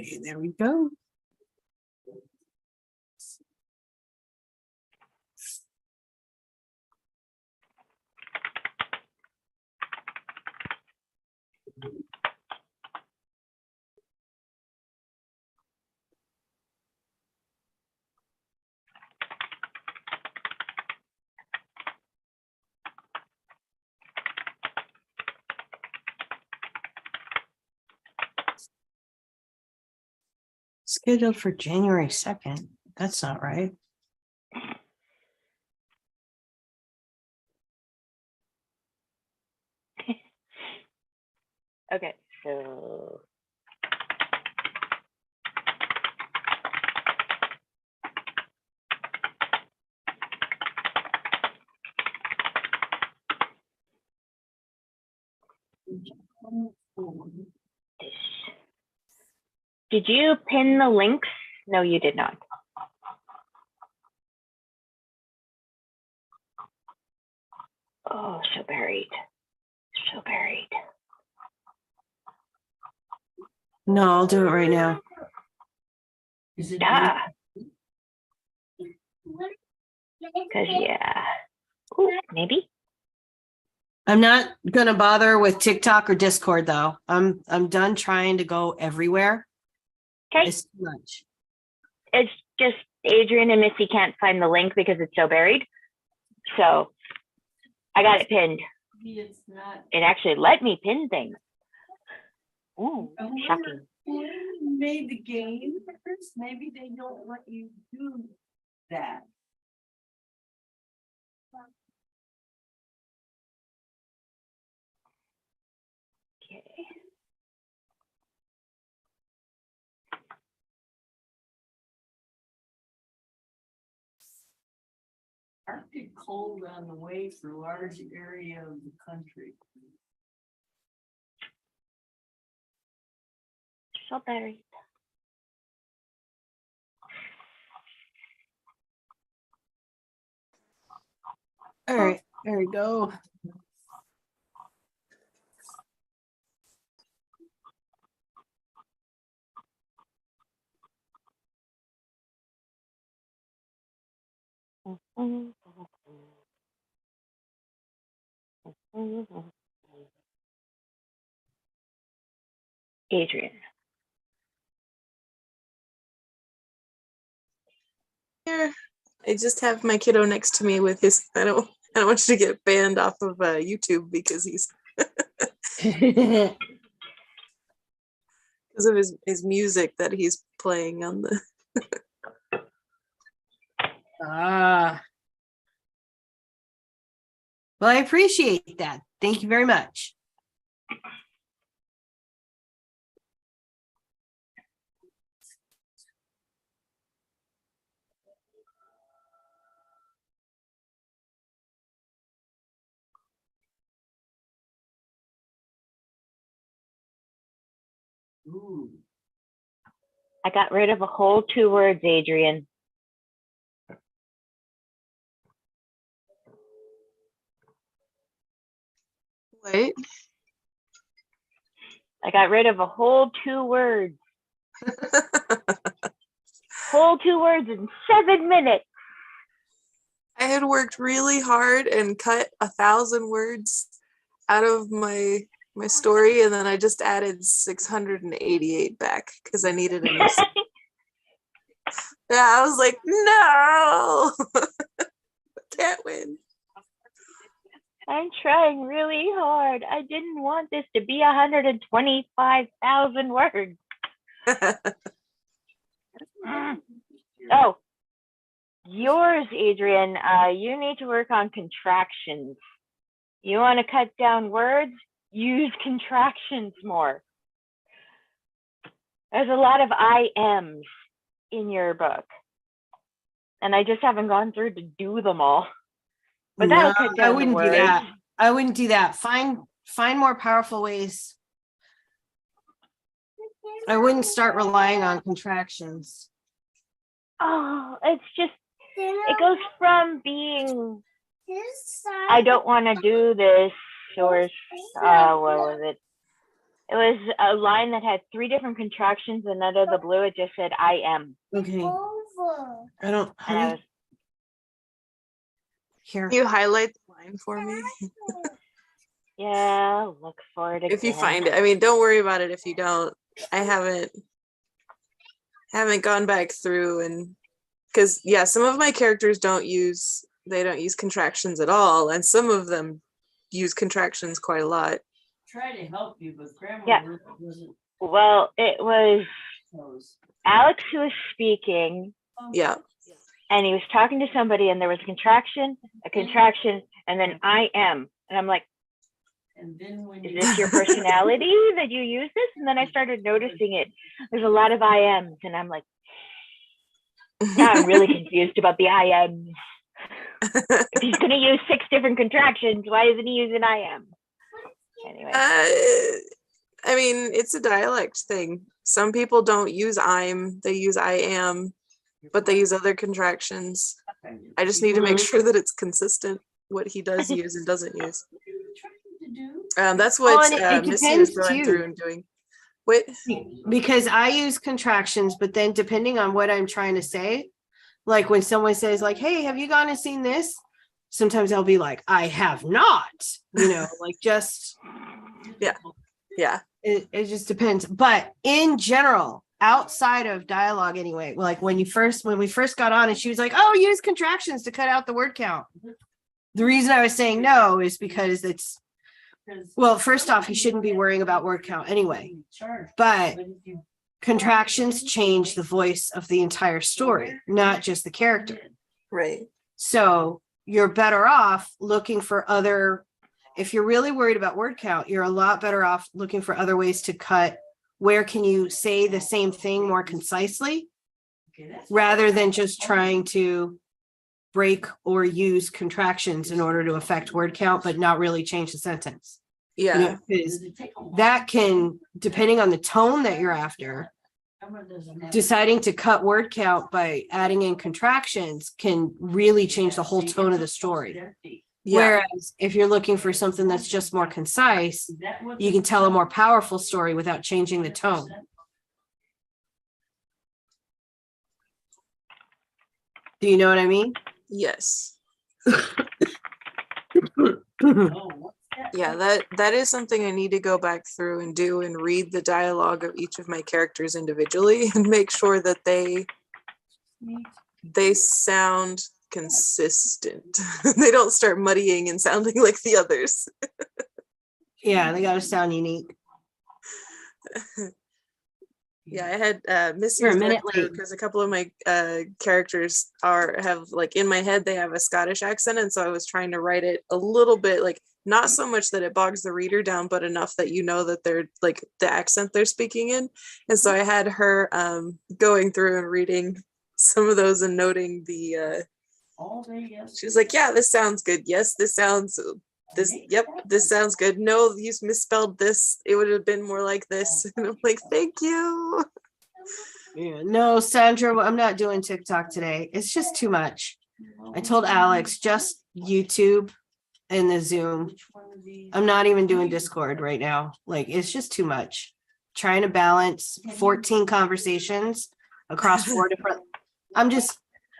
Okay, there we go. Scheduled for January 2nd. That's not right. Okay, so did you pin the links? No, you did not. Oh, so buried. So buried. No, I'll do it right now. Yeah. Because, yeah. Ooh, maybe. I'm not gonna bother with TikTok or Discord though. I'm done trying to go everywhere. Okay. It's too much. It's just Adrian and Missy can't find the link because it's so buried. So I got it pinned. It's not. It actually let me pin things. Oh, shocking. Who made the game first? Maybe they don't let you do that. Okay. Arctic cold on the way for large area of the country. So buried. All right, there we go. Adrian. Here, I just have my kiddo next to me with his. I don't want you to get banned off of YouTube because he's because of his music that he's playing on the. Well, I appreciate that. Thank you very much. Ooh. I got rid of a whole 2 words, Adrian. Wait. I got rid of a whole 2 words. Whole 2 words in 7 minutes. I had worked really hard and cut 1,000 words out of my story, and then I just added 688 back because I needed a new. Yeah, I was like, no, can't win. I'm trying really hard. I didn't want this to be 125,000 words. Oh, yours, Adrian. You need to work on contractions. You want to cut down words? Use contractions more. There's a lot of I ams in your book, and I just haven't gone through to do them all. But that'll cut down I wouldn't the do words. that. I wouldn't do that. Find more powerful ways. I wouldn't start relying on contractions. Oh, it's just, it goes from being, I don't want to do this, or what was it? It was a line that had 3 different contractions, and out of the blue, it just said "I am." Okay. I don't, And I honey, was, here. You highlight the line for me yeah, look for it again. if you find it. I mean, don't worry about it if you don't. I haven't gone back through, and because yeah, some of my characters don't use contractions at all, and some of them use contractions quite a lot. Try to help you, but grandma Yeah. really wasn't Well, it was close. Alex who was speaking, Yeah. and he was talking to somebody, and there was a contraction, and then "I am." And I'm like, And then when is you this your personality that you use this? And then I started noticing it. There's a lot of "I ams," and I'm like, now I'm really confused about the "I ams." If he's going to use 6 different contractions, why isn't he using "I am"? Anyway. I mean, it's a dialect thing. Some people don't use "I'm," they use "I am," but they use other contractions. I just need to make sure that it's consistent what he does use and doesn't use. That's what Well, and it Missy was depends, going too. through and doing. Wait, Because I use contractions, but then depending on what I'm trying to say, like when someone says like, hey, have you gone and seen this? Sometimes I'll be like, I have not, like just, yeah. it just depends. But in general, outside of dialogue anyway, like when we first got on and she was like, oh, use contractions to cut out the word count. The reason I was saying no is because well, first off, you shouldn't be worrying about word count anyway, but contractions change the voice of the entire story, not just the character. Right. So you're better off looking for if you're really worried about word count, you're a lot better off looking for other ways to cut. Where can you say the same thing more concisely rather than just trying to break or use contractions in order to affect word count, but not really change the sentence. Yeah. Because that can, depending on the tone that you're after, deciding to cut word count by adding in contractions can really change the whole tone of the story. Yeah. Whereas if you're looking for something that's just more concise, you can tell a more powerful story without changing the tone. Do you know what I mean? Yes. Yeah, that is something I need to go back through and do and read the dialogue of each of my characters individually and make sure that they sound consistent. They don't start muddying and sounding like the others. Yeah, they gotta sound unique. Yeah, I had Missy You're a minute late. because a couple of my characters have like in my head they have a Scottish accent, and so I was trying to write it a little bit like not so much that it bogs the reader down, but enough that you know that they're like the accent they're speaking in. And so I had her going through and reading some of those and noting the she was like, yeah, this sounds good. Yes, this sounds yep, this sounds good. No, you misspelled this. It would have been more like this. And I'm like, thank you. Yeah, no, Sandra, I'm not doing TikTok today. It's just too much. I told Alex just YouTube and the Zoom. I'm not even doing Discord right now. Like, it's just too much. Trying to balance 14 conversations across 4 different.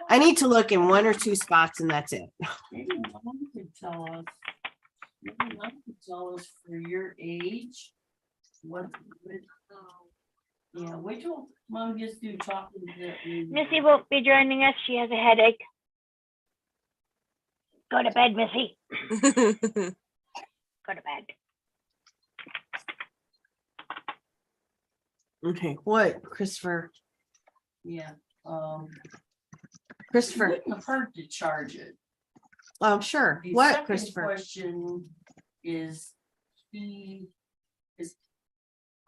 I need to look in 1 or 2 spots and that's it. Maybe mom could tell us for your age what. Yeah, wait till mom gets through talking to Missy won't be joining us. She has a headache. Go to bed, Missy. Go to bed. Okay, what, Christopher? Yeah. Christopher. It wouldn't hurt to charge it. Sure. The What, second Christopher? question is he is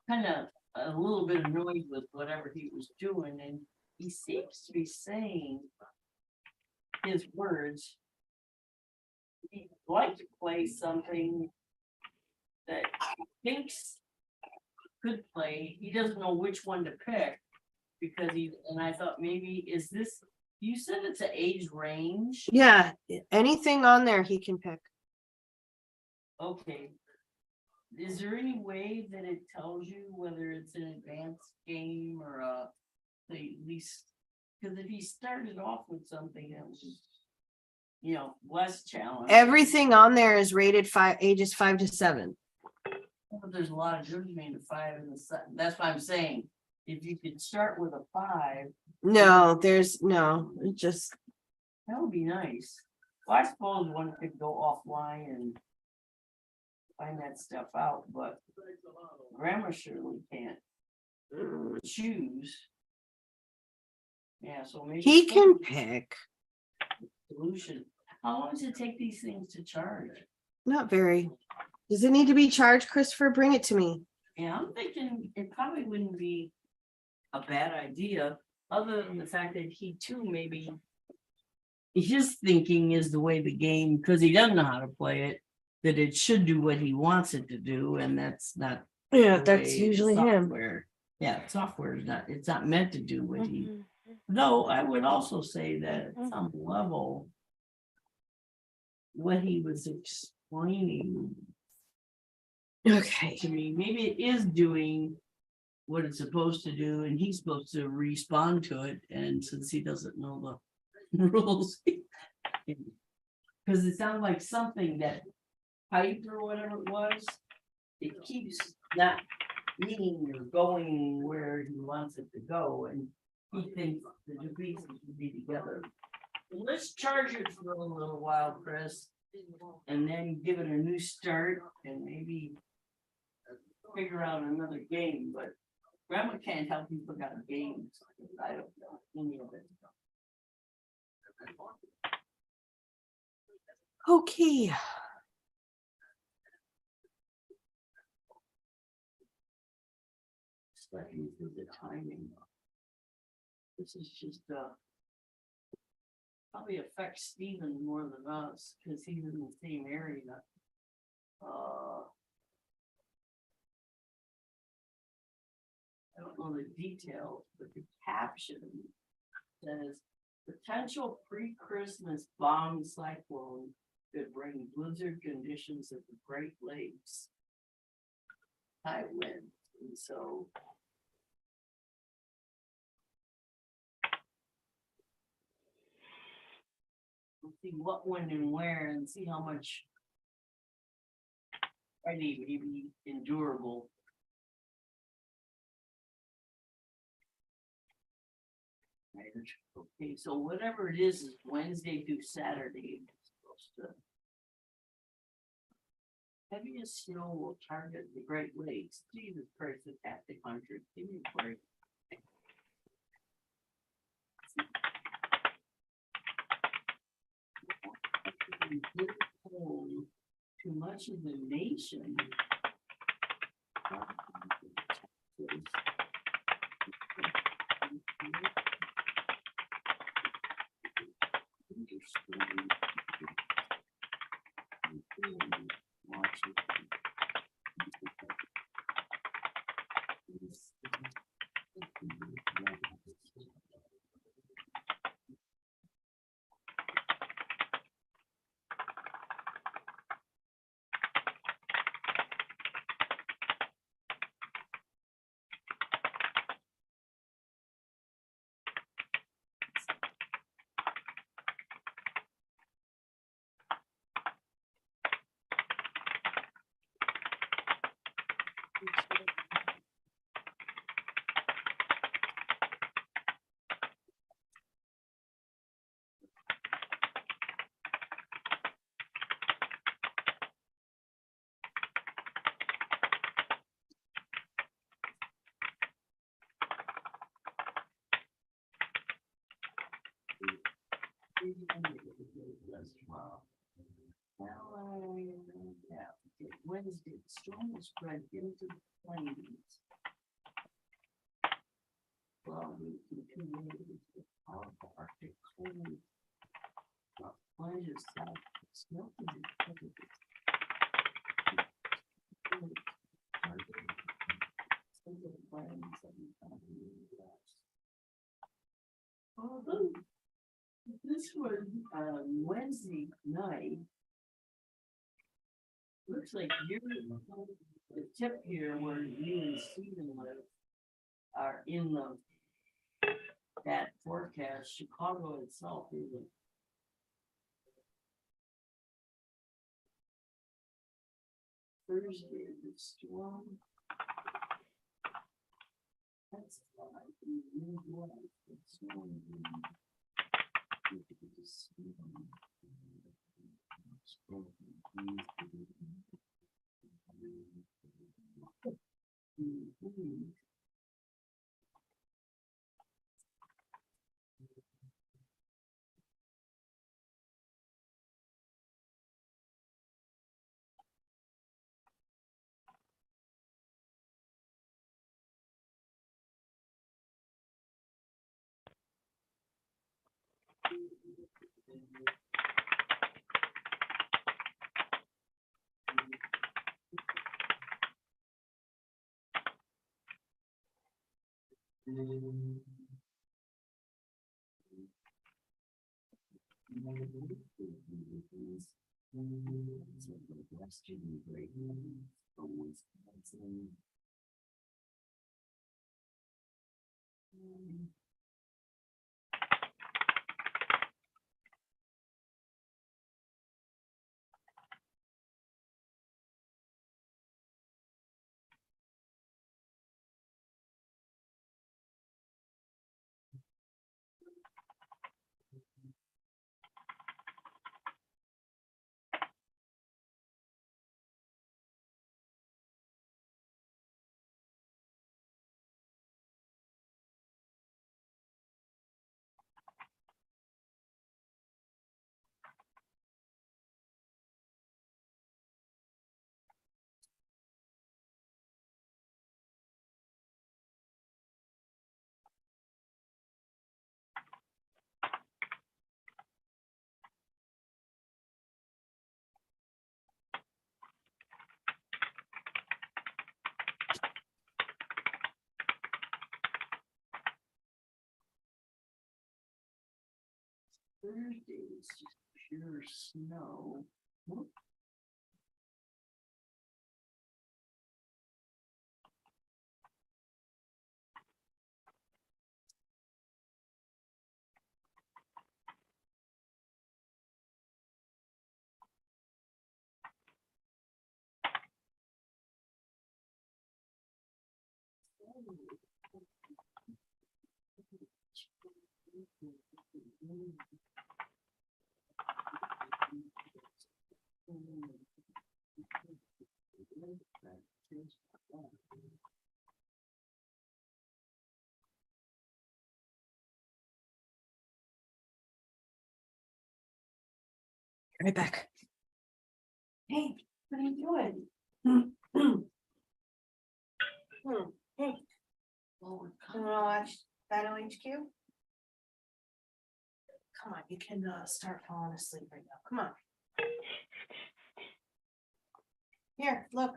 kind of a little bit annoyed with whatever he was doing, and he seems to be saying his words. He'd like to play something that he thinks could play. He doesn't know which one to pick because and I thought maybe you said it's an age range. Yeah, anything on there he can pick. Okay. is there any way that it tells you whether it's an advanced game or at least, because if he started off with something that was, less challenging. Everything on there is rated ages 5 to 7. But there's a lot of difference between the 5 and the 7. That's what I'm saying. If you could start with a 5, No, it just, that would be nice. Well, I suppose one could go offline and find that stuff out, but grandma surely can't choose. Yeah, so maybe he can pick. solution. How long does it take these things to charge? Not very. Does it need to be charged, Christopher? Bring it to me. Yeah, I'm thinking it probably wouldn't be a bad idea, other than the fact that he too maybe his thinking is the way the game, because he doesn't know how to play it, that it should do what he wants it to do, and that's not. Yeah, the that's way usually him. software. Yeah, software is not. It's not meant to do what he. Though I would also say that at some level, what he was explaining Okay. to me, maybe it is doing what it's supposed to do, and he's supposed to respond to it. And since he doesn't know the rules, because it sounded like something that pipe or whatever it was, it keeps not meaning or going where he wants it to go, and he thinks the two pieces should be together. Let's charge it for a little while, Chris, and then give it a new start and maybe figure out another game. But grandma can't help you figure out games. I don't know any of it. Okay. Just let me do the timing. This is just probably affects Steven more than us because he's in the same area. I don't know the details, but the caption says potential pre-Christmas bomb cyclone could bring blizzard conditions at the Great Lakes. High wind, and so we'll see what, when, and where, and see how much I need maybe endurable. Okay, so whatever it is Wednesday through Saturday. It's supposed to. Heaviest snow will target the Great Lakes. Jesus Christ, the Catholic country. Give me a break. Too much of the nation. Wednesday, the storm will spread into the plains. Well, we continue with powerful Arctic cold. Plunges south, snow is although this was Wednesday night, looks like you're the tip here where you and Stephen live are in that forecast. Chicago itself isn't. Thursday, the storm. That's fine. Thursday is just pure snow. Whoop. Right back. Hey, what are you doing? Hey, Well, we're you coming. wanna watch Battle HQ? Come on, you can start falling asleep right now. Come on. Here, look.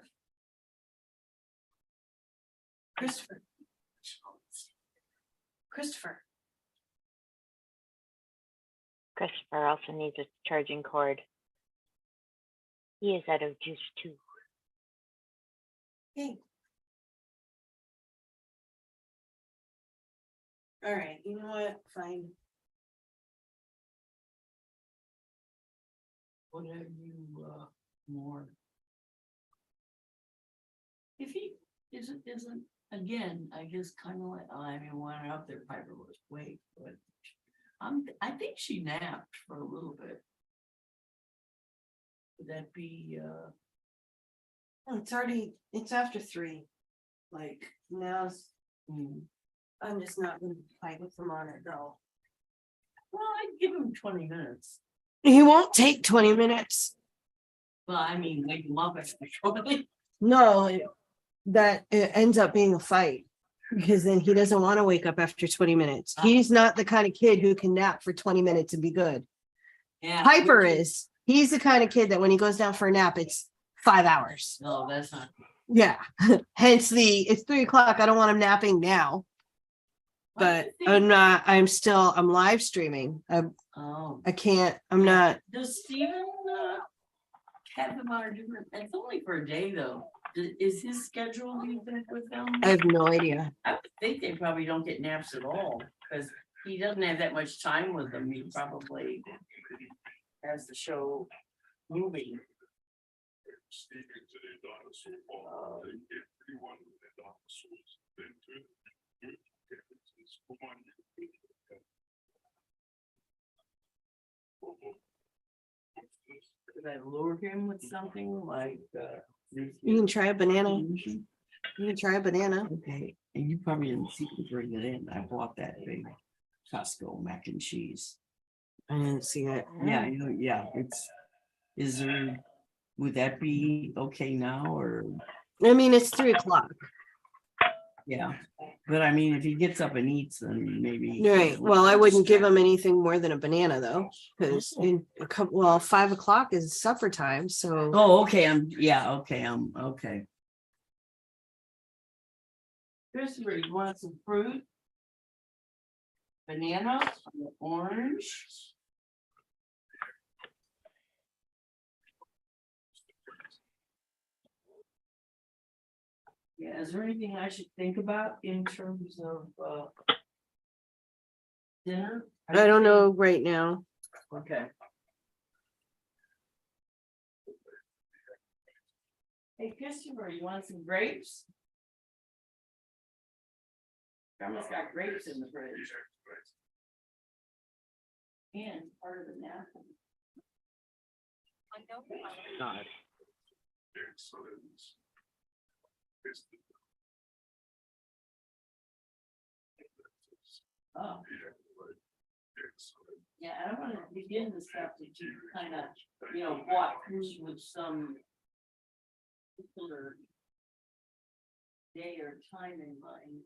Christopher. Christopher. Christopher also needs a charging cord. He is out of juice too. Hey. All right, you know what? Fine. What have you more? If he isn't again, I guess kind of like, I mean, when up there, Piper was awake, but I think she napped for a little bit. Would that be Oh, it's after 3. Like now's, I'm just not gonna fight with them on it though. well, I'd give him 20 minutes. He won't take 20 minutes. Well, I mean, wake him up after shortly. No, it ends up being a fight. Because then he doesn't want to wake up after 20 minutes. He's not the kind of kid who can nap for 20 minutes and be good. Yeah. Piper is. He's the kind of kid that when he goes down for a nap, it's 5 hours. No, that's not. Yeah. Hence it's 3 o'clock. I don't want him napping now. But I'm live streaming. I can't, I'm not. Does Steven have him on a different, it's only for a day though. Is his schedule, do you think, with them? I have no idea. I would think they probably don't get naps at all, because he doesn't have that much time with them. He probably has the show moving. Could I lure him with something like, You can try a banana. You can try a banana. okay, and you probably didn't see me bring it in. I bought that big Costco mac and cheese. I didn't see it. Yeah, you know, yeah, is there, would that be okay now or, I mean, it's 3 o'clock. yeah, but I mean, if he gets up and eats, then maybe. Right. Well, I wouldn't give him anything more than a banana though, because in a couple, well, 5 o'clock is supper time. So Oh, okay, okay. Christopher, you want some fruit? Banana, orange? Yeah, is there anything I should think about in terms of dinner? I don't know right now. Okay. Hey, Christopher, you want some grapes? Grandma's got grapes in the fridge. And part of the napkin. God. Oh. Yeah, I don't want to begin the stuff that you kind of, walk through with some particular day or time in mind.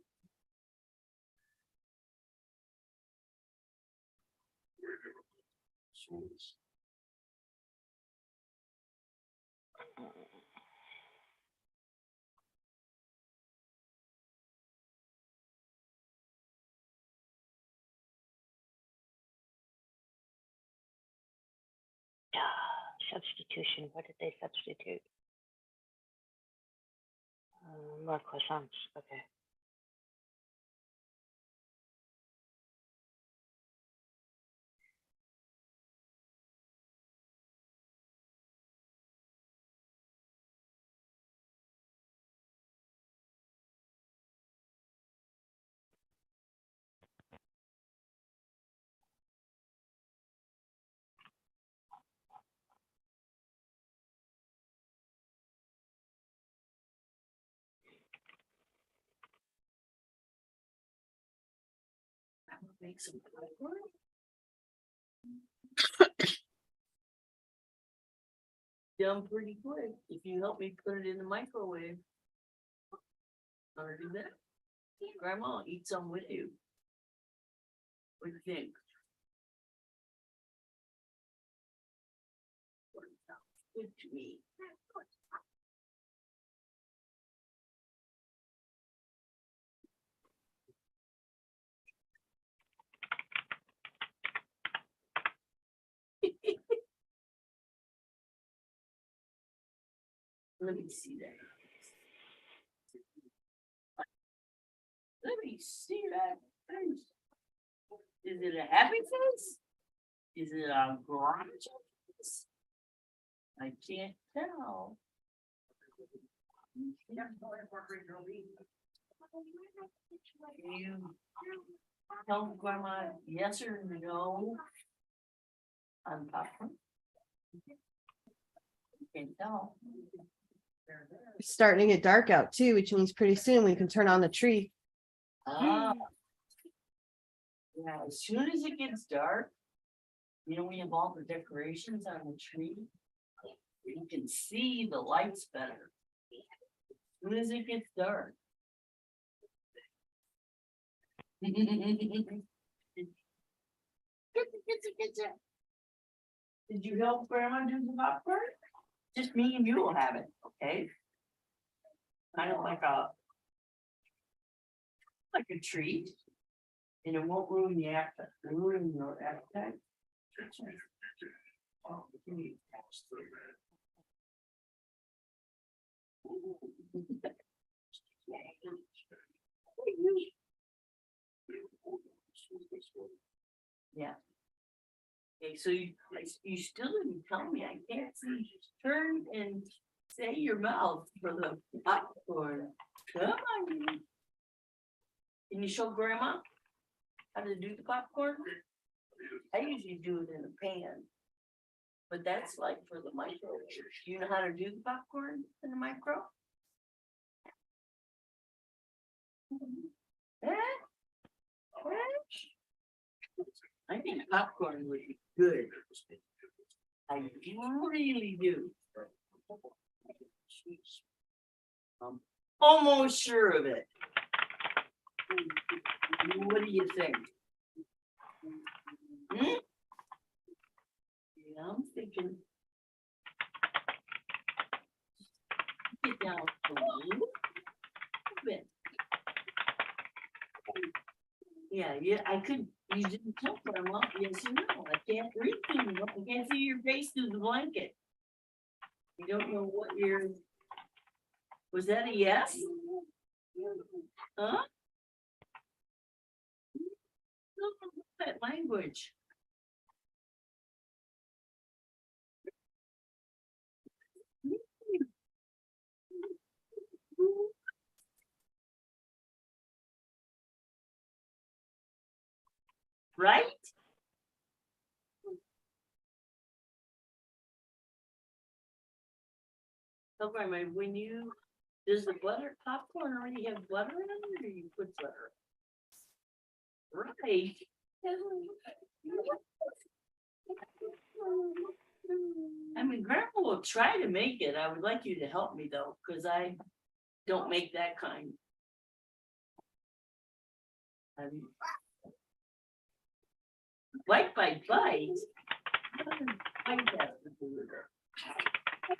Substitution, what did they substitute? More croissants, okay. Make some popcorn. Done pretty quick if you help me put it in the microwave. Wanna do that? Grandma, eat some with you. What do you think? Sounds good to me. Let me see that. Let me see that face. Is it a happy face? Is it a grunge face? I can't tell. You tell grandma yes or no on popcorn? You can't tell. It's starting to get dark out too, which means pretty soon we can turn on the tree. Ah. Yeah, as soon as it gets dark, we have all the decorations on the tree. You can see the lights better. As soon as it gets dark. Did you help Grandma do the popcorn? Just me and you will have it, okay? Kind of like a treat. And it won't ruin the appetite, ruin your appetite. Oh, give me Yeah. Okay, so you still didn't tell me. I can't see. Turn and say your mouth for the popcorn. Come on. Can you show Grandma how to do the popcorn? I usually do it in a pan. But that's like for the micro. Do you know how to do the popcorn in the micro? Eh? I think popcorn would be good. I really do. I'm almost sure of it. What do you think? Hmm? Yeah, I'm thinking. Get down a little bit. Yeah, I could. You didn't tell Grandma. Yes, you know. I can't read through you. I can't see your face through the blanket. You don't know what you're. Was that a yes? Huh? That language. Right? So, Grandma, when you, does the butter popcorn already have butter in it, or you put butter? Right. I mean, Grandma will try to make it. I would like you to help me though, because I don't make that kind. Bite by bite. What does bite have to do with it?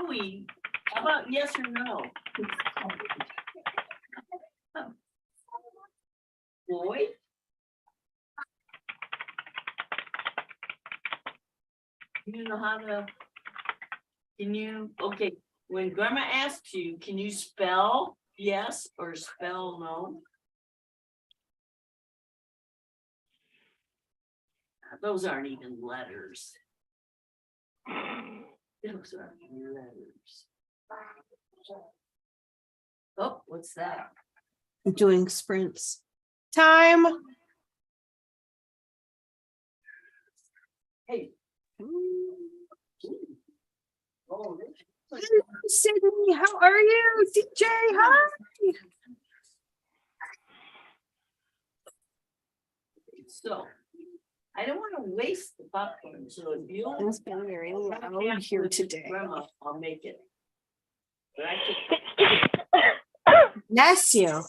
Ooh, how about yes or no? Boy? You know how to, can you, okay, when Grandma asks you, can you spell yes or spell no? Those aren't even letters. Those aren't letters. Oh, what's that? Doing sprints. Time. Hey. Oh, Sydney, how are you? DJ, hi. so I don't want to waste the popcorn, so if you'll. It's been very loud here today. Grandma, I'll make it. But I Bless you.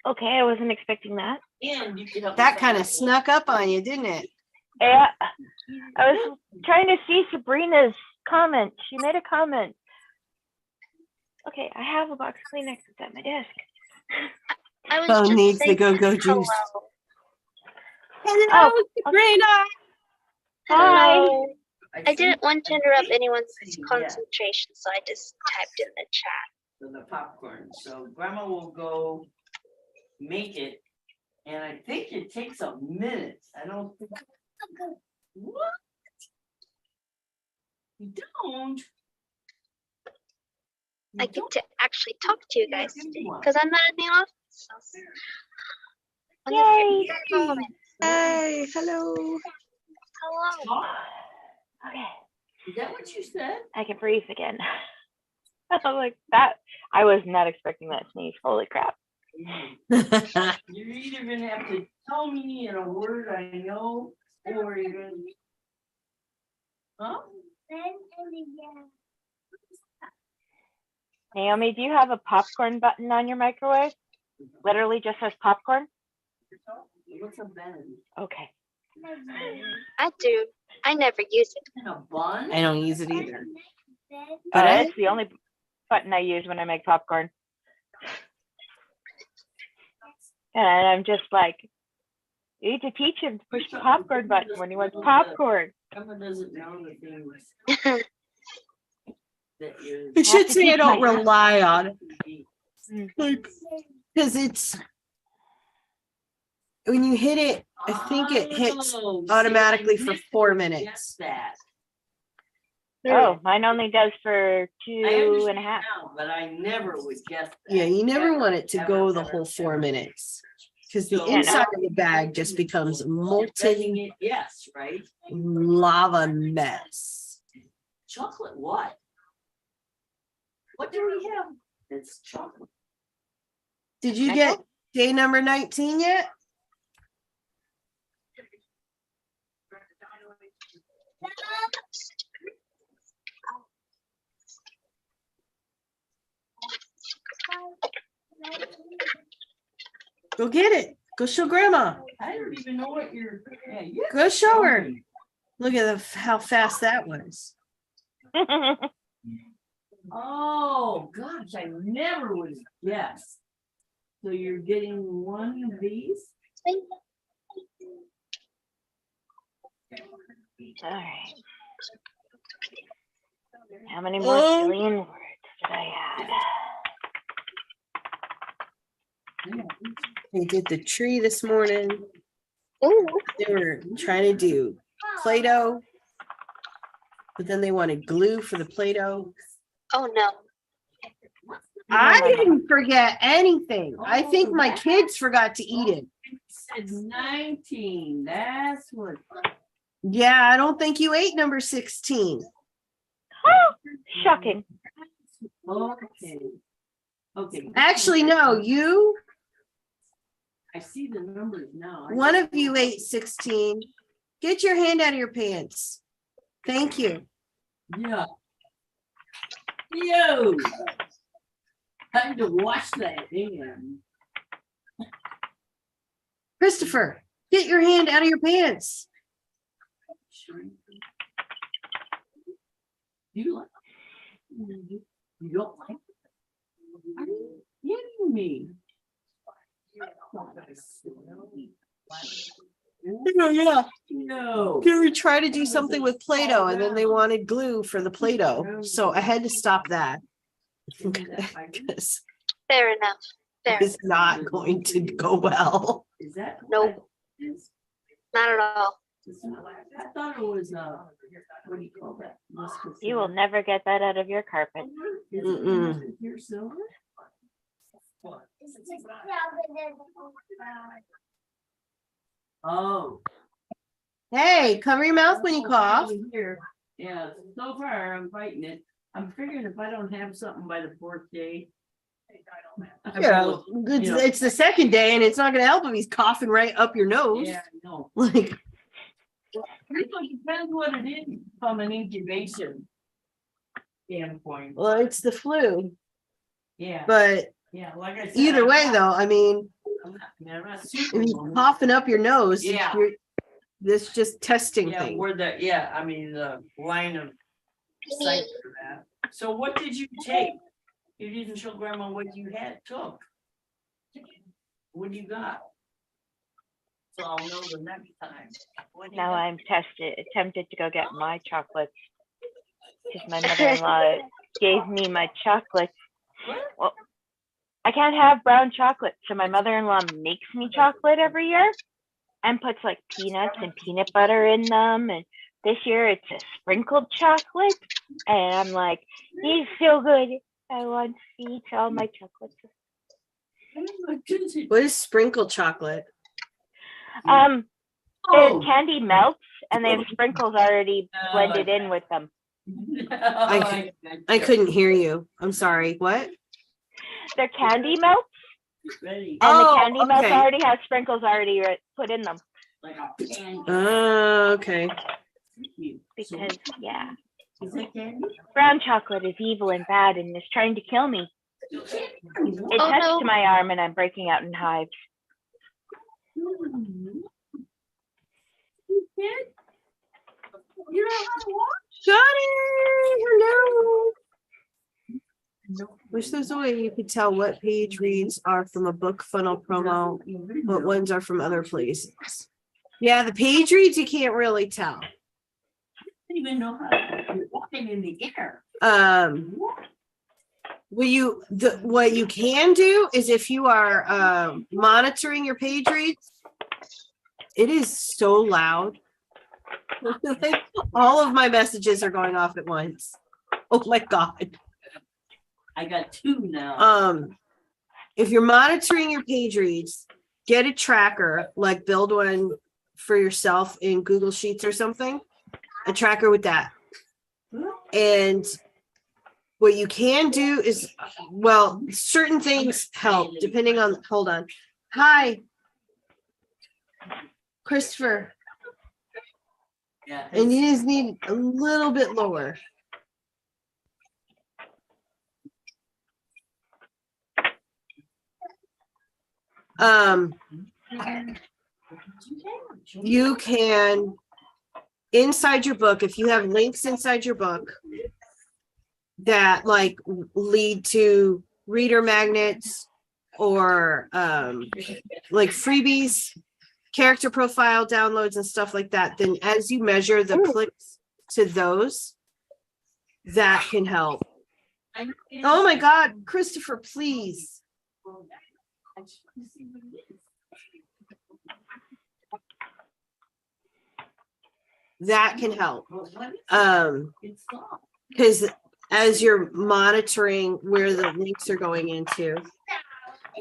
Okay, I wasn't expecting that. and you can help. That kind of snuck up on you, didn't it? Yeah, I was trying to see Sabrina's comment. She made a comment. Okay, I have a box of Kleenex at my desk. I was Phone just needs the saying go-go juice. hello. Hello, Oh, Sabrina. Hello. I think didn't want to interrupt anyone's Yeah. concentration, so I just typed in the chat. For the popcorn, so Grandma will go make it, and I think it takes a minute. I don't think. What? You don't? You I get don't? to actually talk to you guys Yeah, today you are. because I'm not in the office. So. Yay! Comment. Hey, hello. Hello. Okay, Is that what you said? I can breathe again. I was like that. I was not expecting that sneeze. Holy crap. You're either gonna have to tell me in a word I know, or you're gonna. Huh? Naomi, do you have a popcorn button on your microwave? Literally just says popcorn? What's a bun? Okay. I do. I never use it. In a bun? I don't use it either. But But it's the only button I use when I make popcorn. And I'm just like, you need to teach him to push the popcorn button when he wants popcorn. Someone doesn't know the things that you. It should to say I teach don't my- rely on it. Mm. Because it's when you hit it, I think it hits Oh, see, automatically I for never 4 would minutes. guess That. Oh, mine only does for I 2.5. understand now, but I never would guess that. Yeah, you never Ever, want it to ever, go the ever, whole 4 ever. minutes. Because the So- inside of the bag just becomes You're molten betting it, yes, right? lava mess. Chocolate what? What do we have? It's chocolate. Did you I get day number 19 yet? Go get it. Go show grandma. I don't even know what you're. Yeah, you Go show tell her. me. Look at how fast that was. Oh, gosh, I never would have guessed. So you're getting one of these? All right. How many more Oh. billion words did I add? Yeah. They did the tree this morning. Ooh. They were trying to do Play-Doh, but then they wanted glue for the Play-Doh. Oh no. I didn't forget anything. I think my Oh, kids forgot to eat it. It's 19, that's what. Yeah, I don't think you ate number 16. Shocking. Okay. Okay. Actually, no, you, I see the numbers now. one of you ate 16. Get your hand out of your pants. Thank you. Yeah. Yo. Time to wash that in. Christopher, get your hand out of your pants. You like? You don't like? it? Are you kidding me? Yeah. No. We were trying to do something with Play-Doh and then they wanted glue for the Play-Doh. So I had to stop that. Because Fair enough. Fair. it's not going to go well. Is that? Nope. Not at all. I thought it was, what do you call that? You will never get that out of your carpet. Mm-mm. Pure silver? Oh. Hey, cover your mouth when you cough. Here, yeah, so far I'm fighting it. I'm figuring if I don't have something by the 4th day. I Yeah, will, it's, you know. it's the second day and it's not gonna help if he's coughing right up your nose. Yeah, I know. Like, It depends what it is from an incubation standpoint. well, it's the flu, Yeah, but yeah, like I said. either way though, I mean, I'm not if super. he's coughing up your nose, Yeah. this just testing Yeah, thing. where the, yeah, I mean, the line of sight for that. So what did you take? You didn't show grandma what you took. What do you got? So I'll know the next time. What do you Now got? I'm tempted to go get my chocolates. Because my mother-in-law gave me my chocolates. Well, I can't have brown chocolate, so my mother-in-law makes me chocolate every year and puts like peanuts and peanut butter in them. And this year it's a sprinkled chocolate. And I'm like, he's so good. I want to eat all my chocolates. What is sprinkled chocolate? The Oh. candy melts and they have sprinkles already blended in with them. I couldn't hear you. I'm sorry. What? Their candy melts Ready. and Oh, the candy melts okay. already has sprinkles already put in them. Like a candy. Okay. Because, yeah, Is that candy? brown chocolate is evil and bad and is trying to kill me. It Oh, touched no. my arm and I'm breaking out in hives. You know how to walk? Johnny, hello. Wish there's a way you could tell what page reads are from a book funnel promo, what ones are from other places. Yeah, the page reads you can't really tell. don't even know how you're walking in the air. What you can do is if you are monitoring your page reads, it is so loud. Like, all of my messages are going off at once. Oh my God. I got 2 now. If you're monitoring your page reads, get a tracker, like build one for yourself in Google Sheets or something, a tracker with that. And what you can do is, well, certain things help depending on, hold on. Hi, Christopher. Yeah. And you just need a little bit lower. You can, inside your book, if you have links inside your book that like lead to reader magnets or like freebies, character profile downloads and stuff like that, then as you measure the clicks to those, that can help. Oh my God, Christopher, please. That can help. Because as you're monitoring where the links are going into,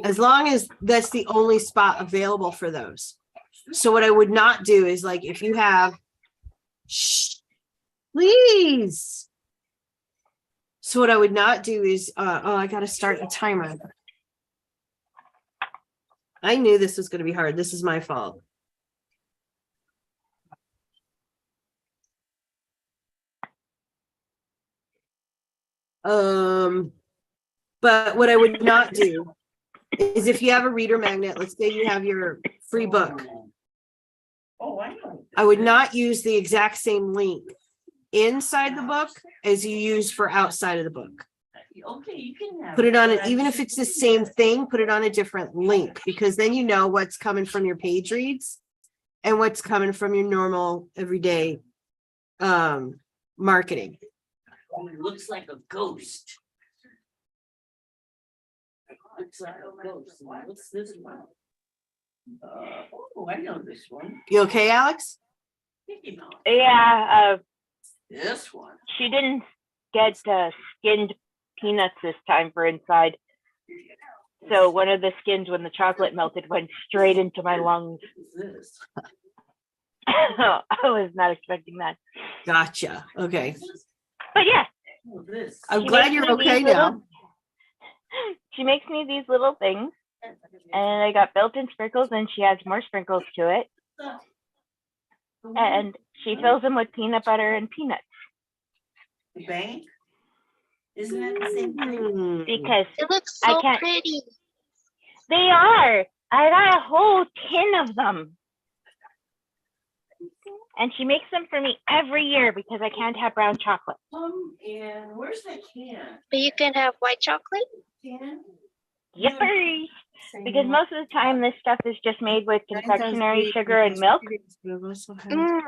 as long as that's the only spot available for those. So what I would not do is, like, if you have, shh, please. So what I would not do is, I got to start a timer. I knew this was going to be hard. This is my fault. But what I would not do is, if you have a reader magnet, let's say you have your free book. Oh, I know. I would not use the exact same link inside the book as you use for outside of the book. Okay, you can have. Put it on it, even if it's the same thing, put it on a different link, because then you know what's coming from your page reads and what's coming from your normal everyday marketing. It looks like a ghost. Looks like a ghost. What's this one? Oh, I know this one. You okay, Alex? Mickey Mouse. Yeah, This one. she didn't get skinned peanuts this time for inside. So one of the skins, when the chocolate melted, went straight into my lungs. What is this? I was not expecting that. Gotcha. Okay. But yeah, Oh, this. I'm She glad makes you're me okay these now. little- she makes me these little things, and I got built-in sprinkles, and she adds more sprinkles to it, and she fills them with peanut butter and peanuts The bank? Isn't that the same thing? Hmm. because It looks I so can't- pretty. they are. I got a whole tin of them. And she makes them for me every year because I can't have brown chocolate. And where's that can? But you can have white chocolate. Can? Yippers! Because most of the time this stuff is just made with confectionery, sugar, and milk. Mm.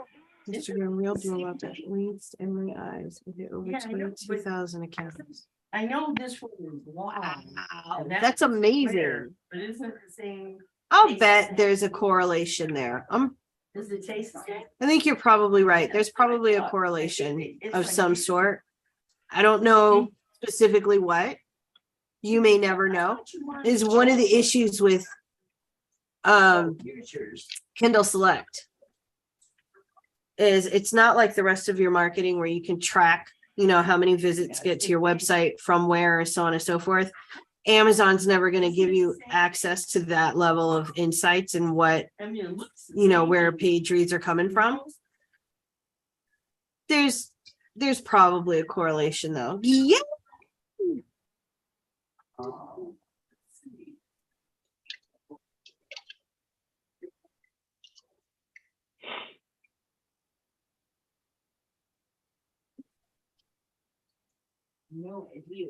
Instagram real blow up at least in my eyes with it over Yeah, I know, but- 22,000 accounts. I know this one is long. Wow, and that's square, amazing. But isn't it the same? I'll bet there's a correlation there. Does it taste the same? I think you're probably right. There's probably a correlation of some sort. I don't know specifically what. You may never know. Is one of the issues with Kindle Select is it's not like the rest of your marketing where you can track, how many visits get to your website from where, so on and so forth. Amazon's never going to give you access to that level of insights and what, I mean, it looks the same. where page reads are coming from. There's probably a correlation though. Yeah. Oh, let's see. No idea.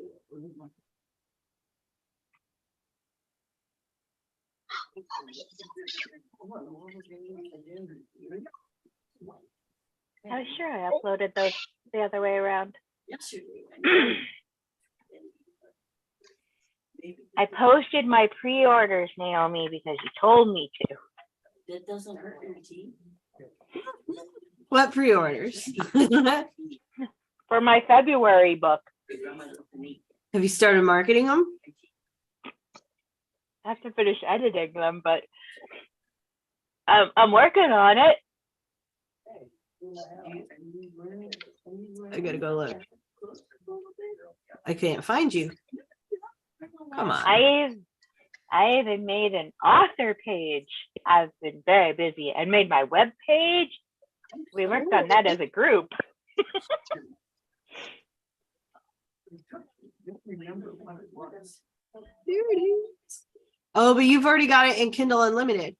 I was sure I uploaded those the other way around. Yesterday. I posted my pre-orders, Naomi, because you told me to. That doesn't hurt your teeth. What pre-orders? For my February book. Have you started marketing them? I have to finish editing them, but I'm working on it. I gotta go look. I can't find you. Come on. I even made an author page. I've been very busy and made my web page. We worked on that as a group. There it is. Oh, but you've already got it in Kindle Unlimited.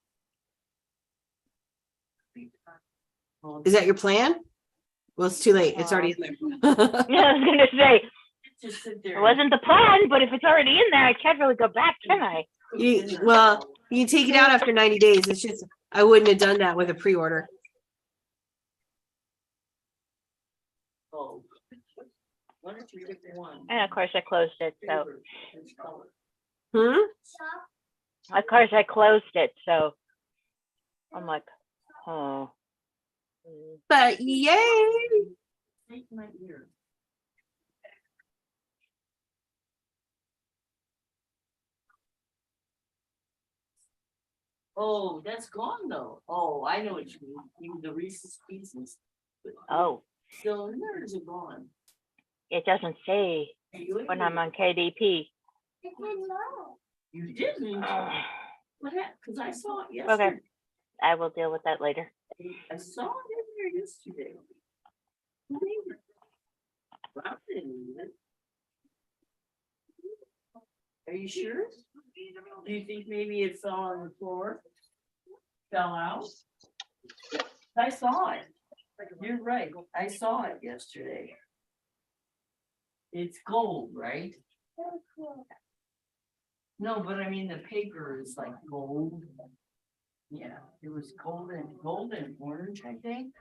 Is that your plan? Well, it's too late. It's already in there. I was gonna say Just sit it there. wasn't the plan, but if it's already in there, I can't really go back, can I? Well, you can take it out after 90 days. It's just, I wouldn't have done that with a pre-order. Oh. Why don't you pick one? And of course I closed it, so Hmm? of course I closed it, so I'm like, oh. But yay! Take my ear. Oh, that's gone though. Oh, I know what you mean. You mean the Reese's Pieces. Oh, So nerds are gone. it doesn't say when I'm on KDP. You didn't? Okay, What happened? Because I saw it yesterday. I will deal with that later. I saw it in there yesterday. Rob didn't need it. Are you sure? Do you think maybe it fell on the floor? Fell out? I saw it. You're right. I saw it yesterday. It's gold, right? No, but I mean, the paper is like gold. Yeah, it was gold and orange, I think.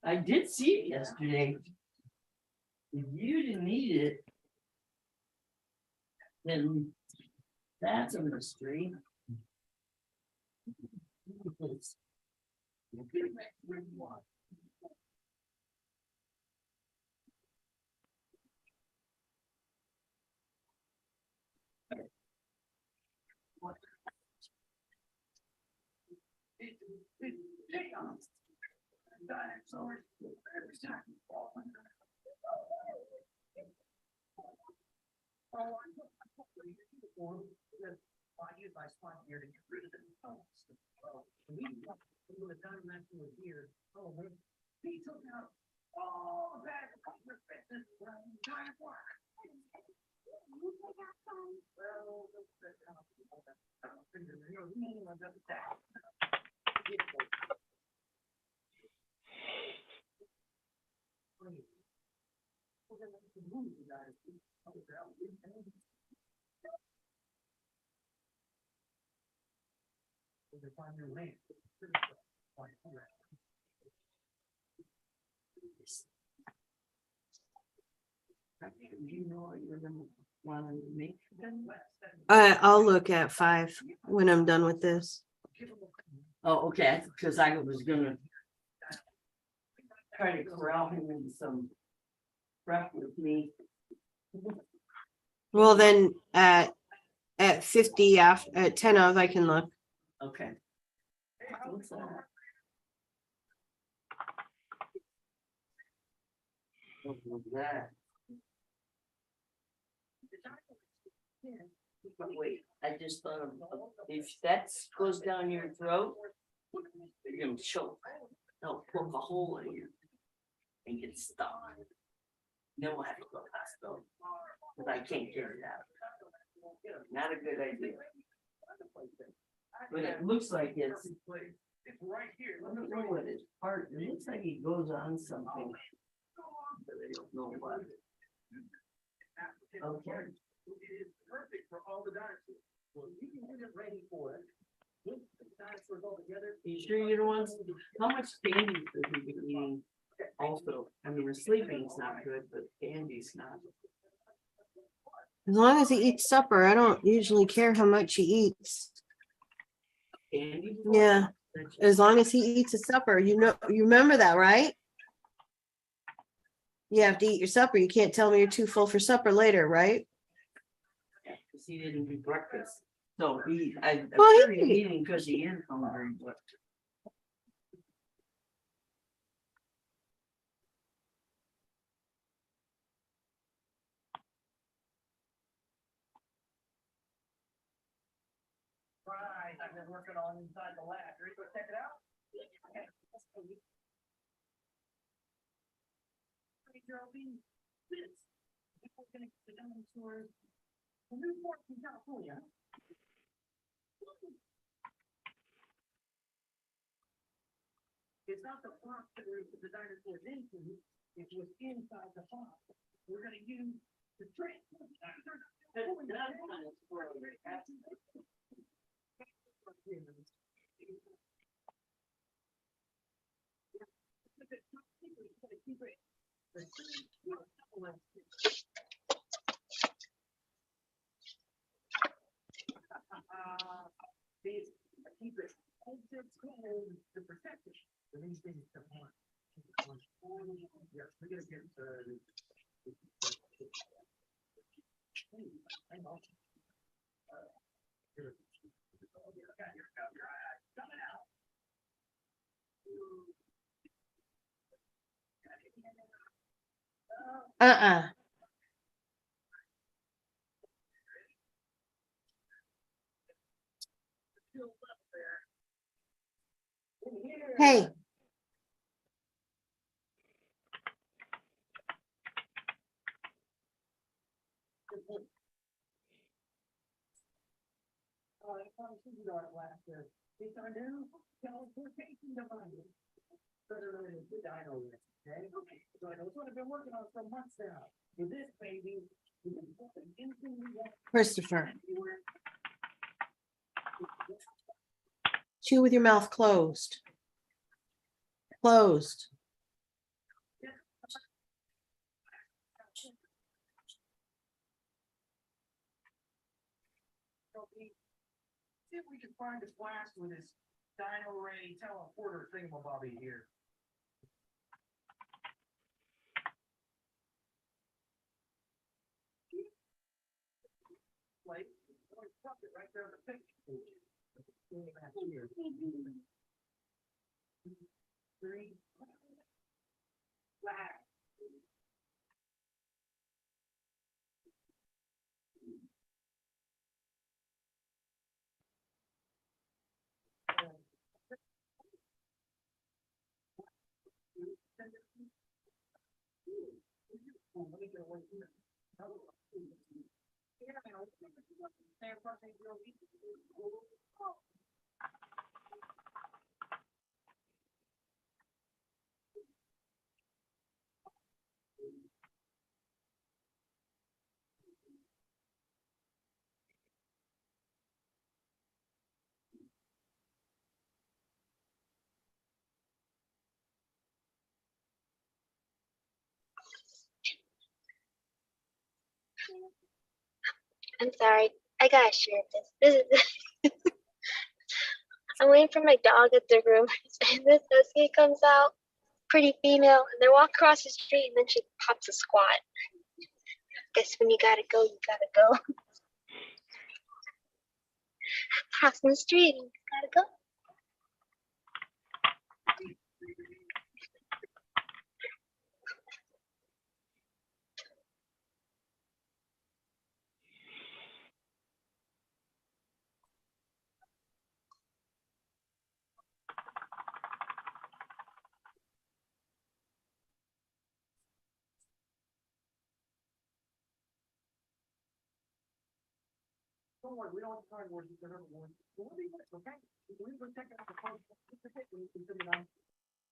I did see it yesterday. If you didn't need it, then that's a mystery. Do you know what you're gonna wanna make them? I'll look at 5 when I'm done with this. Oh, okay, because I was gonna try to corral him into some prep with me. Well, then at 50 after at 10 of I can look. Okay. What's that? What was that? But wait, I just thought of, if that goes down your throat, you're gonna choke. They'll poke a hole in you and get stuck. Then we'll have to go to the hospital, because I can't get it out. Not a good idea. But it looks like it's. I don't know what his part, it looks like he goes on something. But I don't know what. Okay. You sure you don't want, how much candy does he be eating also? I mean, the sleeping's not good, but candy's not. As long as he eats supper, I don't usually care how much he eats. Candy? Yeah. As long as he eats his supper, you know, you remember that, right? You have to eat your supper. You can't tell me you're too full for supper later, right? Cause he didn't do breakfast. So I'm Well, sure he's he- eating because he is hungry, but. Right, I've been working on inside the lab. Ready to check it out? Okay, let's go. Hey, Geraldine, this, we're gonna get the dinosaurs. The new port from California. It's not the box that we put the dinosaurs into, it was inside the box. We're gonna use the trick. Keep it. It's called the protector. These things come on. Yes, we're gonna get hang on. Coming out. Uh-uh. Hey. It's our new teleportation device. Okay, so I know it's what I've been working on for months now. With this baby, we can put anything we want Christopher, anywhere. chew with your mouth closed. Closed. See if we can find a flash with this dino ray teleporter thingamabobby here. Like, it right there in the picture. Three. Flash. I'm sorry. I gotta share this. This is I'm waiting for my dog at the room, and this husky comes out, pretty female, and they walk across the street, and then she pops a squat. Guess when you gotta go, you gotta go. Crossing the street, you gotta go. Don't worry, we don't have time wars. We'll be good, okay? We can check out the phone.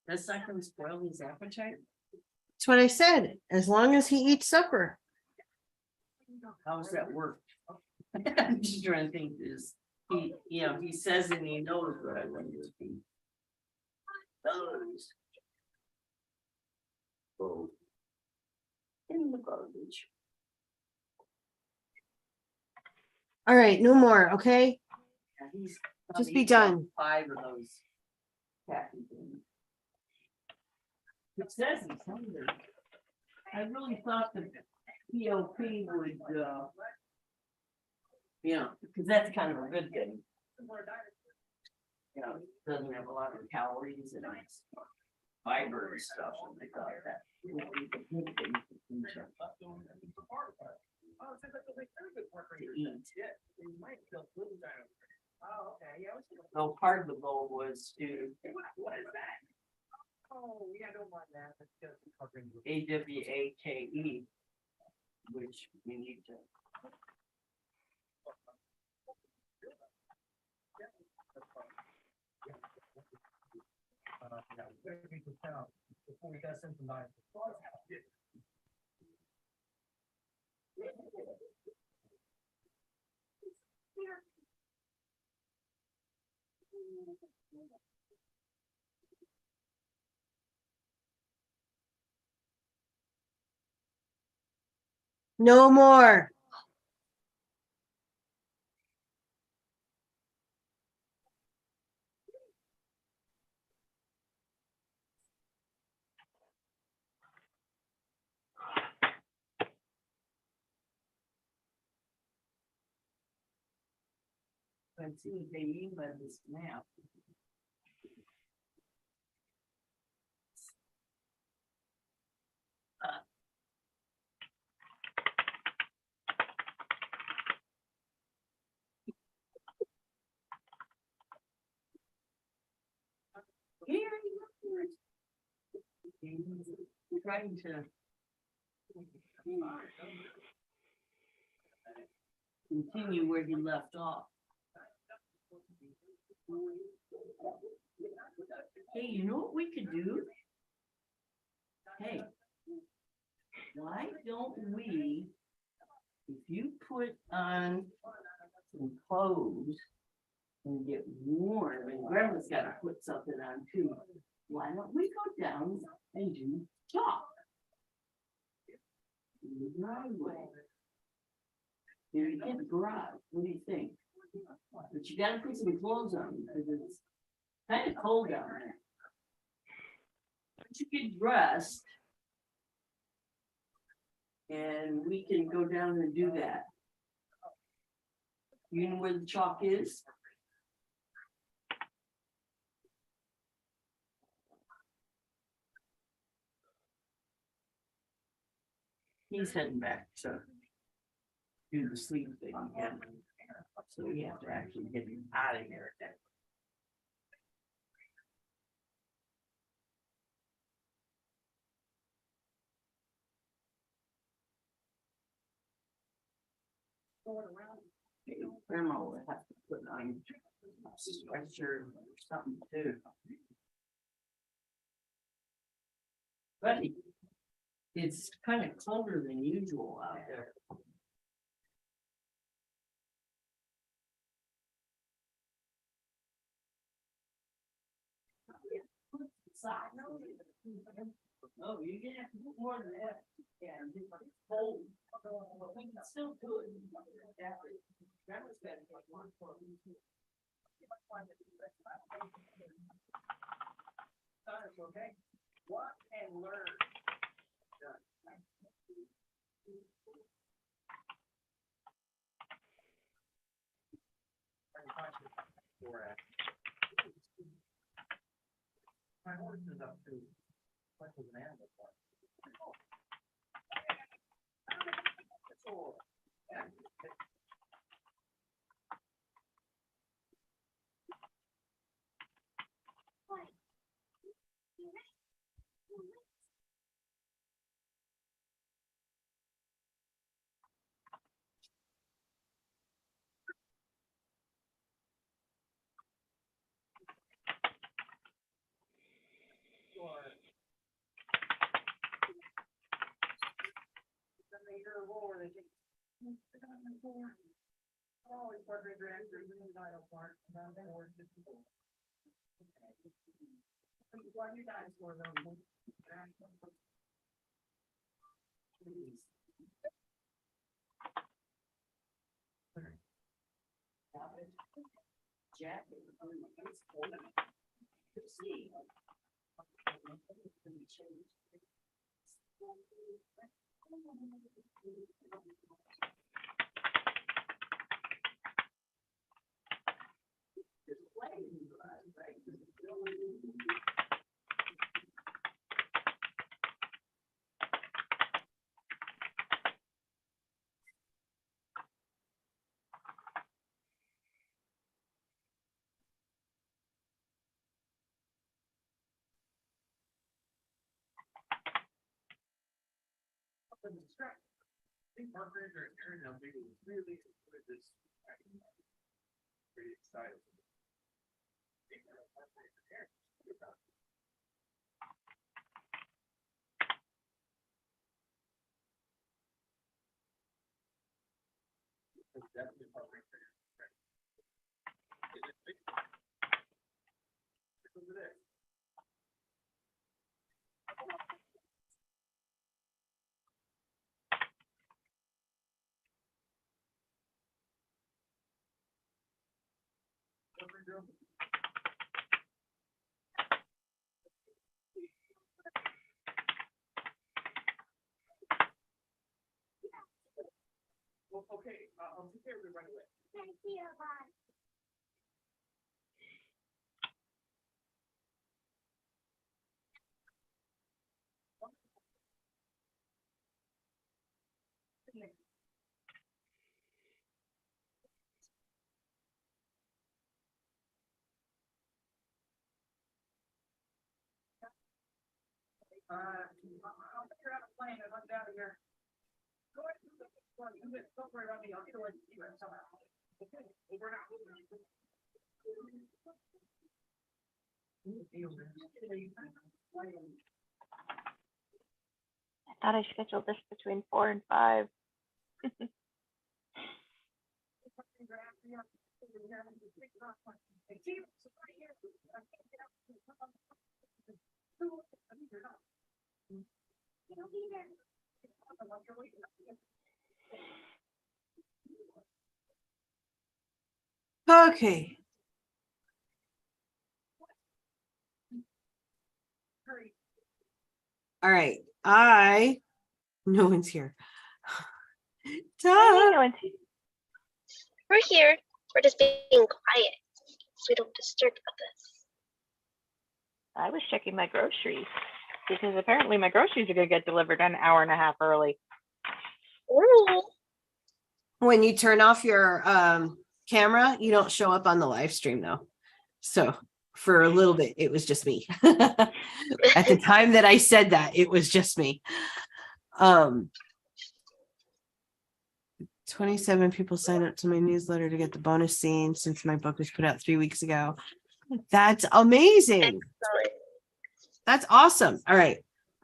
That's not gonna spoil his appetite? That's what I said. As long as he eats supper. How does that work? I'm just trying to think this. he, you know, he says and he knows, but I wonder if he does. Go in the garbage. All right, no more, okay? Yeah, he's Just be eaten like done. 5 of those taffy things. It says he's hungry. I really thought the POP would, you know, because that's kind of a good thing. You know, it doesn't have a lot of calories and it's fiber and stuff, and they thought that would be the good thing to eat. So part of the goal was to AWAKE, which we need to. No more. Let's see what they mean by this map. Trying to continue where he left off. Hey, you know what we could do? Hey, why don't we, if you put on some clothes and get warm, and Grandma's got to put something on too, why don't we go down and do chalk? In the driveway. Here you get the garage. What do you think? But you gotta put some clothes on because it's kind of cold down there. But you get dressed. And we can go down and do that. You know where the chalk is? He's heading back to do the sleep thing again. So we have to actually get him out of here. Grandma will have to put on a sweatshirt or something too. But it's kind of colder than usual out there. Oh, you're gonna have to put more than that. Yeah, it's cold. But we can still do it. Grandma's got to put one for me. Okay. Watch and learn. My horse is up to what was an animal farm. Why you guys were on? Jack. Pretty excited. Well, okay, I'll take care of it right away. Thank you, bye. I'll figure out a plan and I'm out of here. Go ahead and do the one. You get somewhere around me. I'll get away from you somehow. Okay, over and out. I thought I scheduled this between 4 and 5. Okay. All right. No one's here. Duh. We're here. We're just being quiet so we don't disturb others. I was checking my groceries because apparently my groceries are going to get delivered an hour and a half early. Ooh. When you turn off your camera, you don't show up on the live stream though. So for a little bit, it was just me. At the time that I said that, it was just me. 27 people signed up to my newsletter to get the bonus scene since my book was put out 3 weeks ago. That's amazing. Excellent. That's awesome. All right.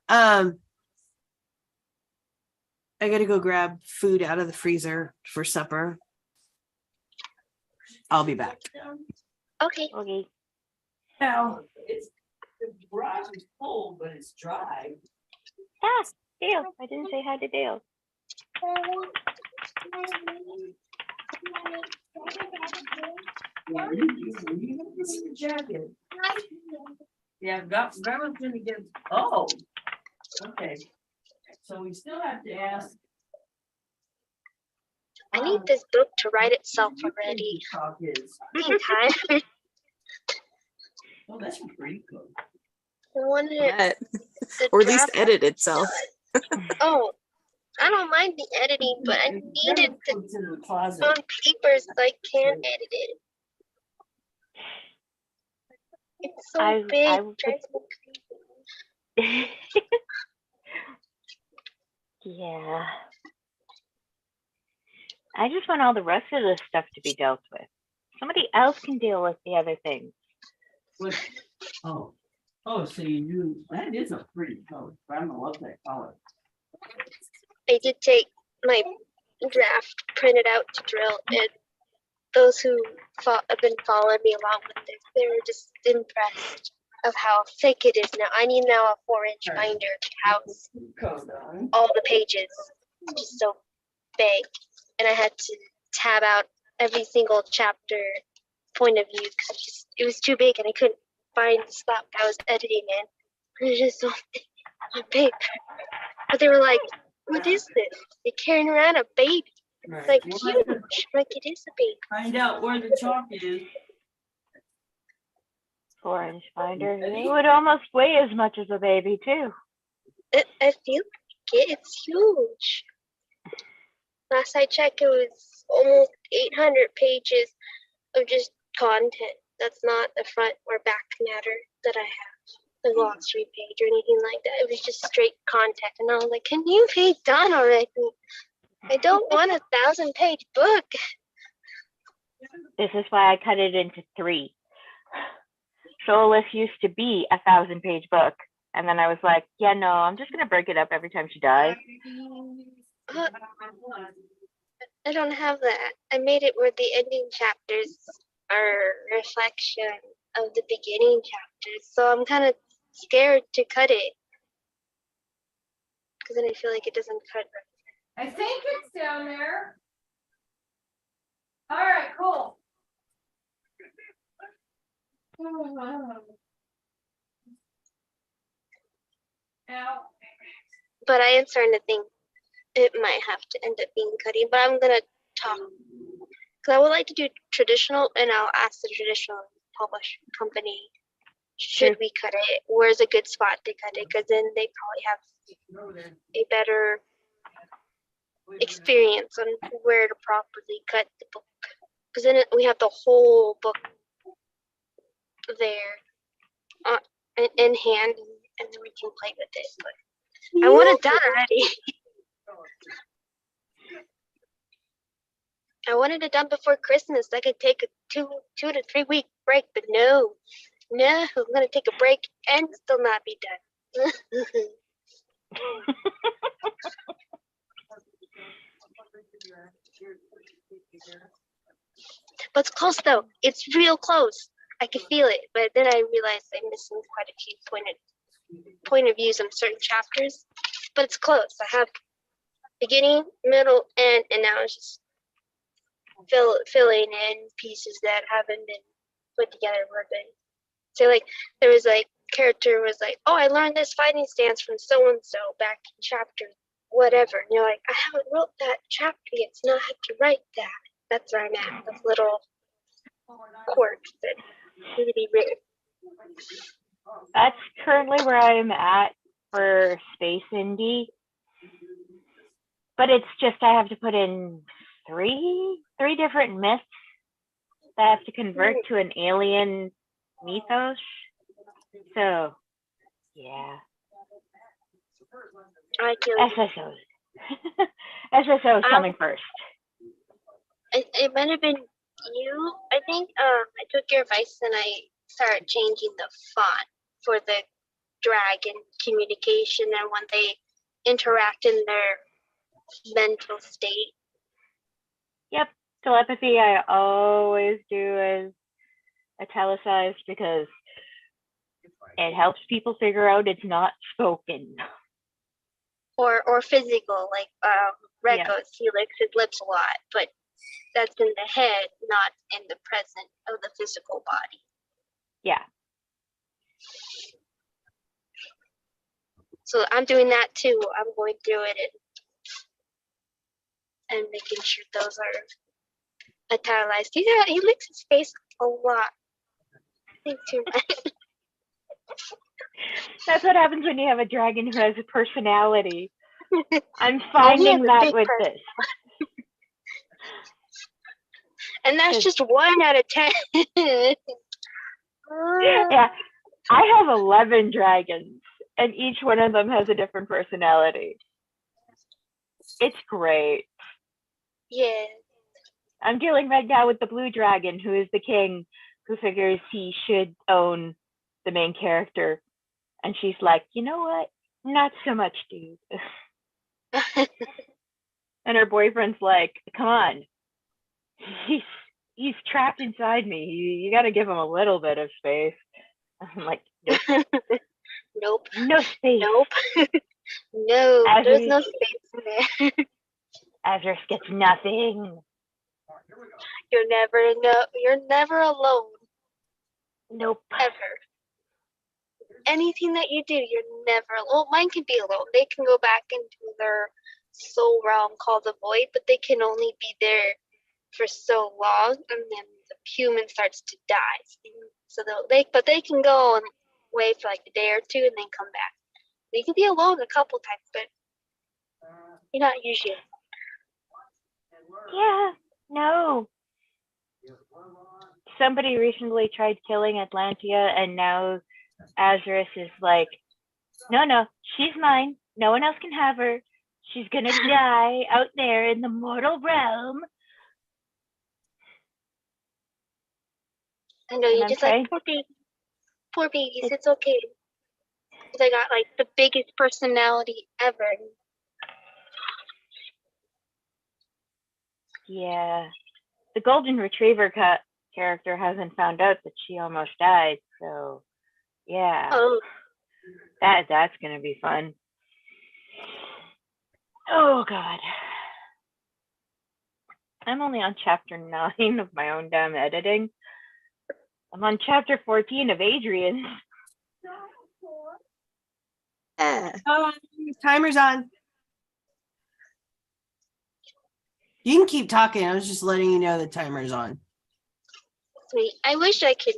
I gotta go grab food out of the freezer for supper. I'll be back. Okay. Okay. Now, the garage is full, but it's dry. Ah, Dale. I didn't say hi to Dale. Yeah, you have to see the jacket. Yeah, Grandma's gonna get, oh, okay. So we still have to ask. I need this book to write itself already. Talk is. Meantime, Oh, that's pretty cool. I wanted That, the or at least draft edit itself. Oh, I don't mind the editing, but I needed to It's in the closet. on paper so I can edit it. It's so I big. would- Drives me crazy. Yeah. I just want all the rest of this stuff to be dealt with. Somebody else can deal with the other things. What? Oh, so you do, that is a pretty color. Grandma loves that color. I did take my draft printed out to drill and those who have been following me along with this, they were just impressed of how thick it is now. I need now a 4-inch binder to house all the pages. It's just so big, and I had to tab out every single chapter point of view because it was too big, and I couldn't find the spot I was editing in. It was just so big on paper. But they were like, "What is this? You're carrying around a baby?" Like, We'll huge. have to Like, it is a baby. find out where the chalk is. 4-inch binder. It would almost weigh as much as a baby too. I feel like it's huge. Last I checked, it was almost 800 pages of just content. That's not the front or back matter that I have, the glossary page or anything like that. It was just straight content. And I was like, can you be done already? I don't want a 1,000-page book. This is why I cut it into 3. Soulless used to be a 1,000-page book. And then I was like, yeah, no, I'm just going to break it up every time she dies. I don't have that. I made it where the ending chapters are a reflection of the beginning chapters. So I'm kind of scared to cut it. Because then I feel like it doesn't cut right. I think it's down there. All right, cool. Now, But I am starting to think it might have to end up being cutting. But I'm going to talk. Because I would like to do traditional, and I'll ask the traditional publishing company, should we cut it? Where's a good spot to cut it? Because then they probably have a better experience on where to properly cut the book. Because then we have the whole book there in hand, and then we can play with it. But I want it done already. I wanted it done before Christmas. I could take a 2 to 3 week break, but no, I'm gonna take a break and still not be done. But it's close though. It's real close. I can feel it. But then I realized I'm missing quite a few point of views on certain chapters. But it's close. I have beginning, middle, end, and now it's just filling in pieces that haven't been put together for good. So like there was like character was like, oh, I learned this fighting stance from so and so back in chapter whatever. And you're like, I haven't wrote that chapter yet, so now I have to write that. That's where I'm at. Those little quirks that need to be written. That's currently where I'm at for Space Indie. But it's just I have to put in three different myths that I have to convert to an alien mythos. So, yeah. I kill SSOs. SSO is coming first. it might have been you. I think I took your advice and I started changing the font for the dragon communication and when they interact in their mental state. Yep, telepathy I always do as italicized because it helps people figure out it's not spoken. Or physical, like Reko's, Yeah. he licks his lips a lot, but that's in the head, not in the present of the physical body. Yeah. So I'm doing that too. I'm going through it and making sure those are italicized. He licks his face a lot. I think too much. That's what happens when you have a dragon who has a personality. I'm he has finding a that big with person. this. And that's just 1 out of 10. Yeah, I have 11 dragons, and each one of them has a different personality. It's great. Yeah. I'm dealing right now with the blue dragon, who is the king, who figures he should own the main character. And she's like, you know what? Not so much, dude. And her boyfriend's like, come on. he's trapped inside me. You got to give him a little bit of space. I'm like, nope, Nope. no space. Nope. No, there's Azurus, no space in there. Azurus gets nothing. You're never alone, Nope. ever. Anything that you do, you're never alone. Well, mine can be alone. They can go back into their soul realm called the void, but they can only be there for so long, and then the human starts to die. So they can go away for like a day or two and then come back. They can be alone a couple times, but you're not usually. Yeah, no. Somebody recently tried killing Atlantia, and now Azurus is like, no, she's mine. No one else can have her. She's gonna die out there in the mortal realm. I know And you're I'm just trying. like poor babies. It's okay. They got like the biggest personality ever. Yeah, the golden retriever character hasn't found out that she almost died, so yeah, Oh, that's gonna be fun. Oh God, I'm only on chapter 9 of my own damn editing. I'm on chapter 14 of Adrian. Yeah. Oh, timer's on. You can keep talking. I was just letting you know the timer's on. sweet. I wish I could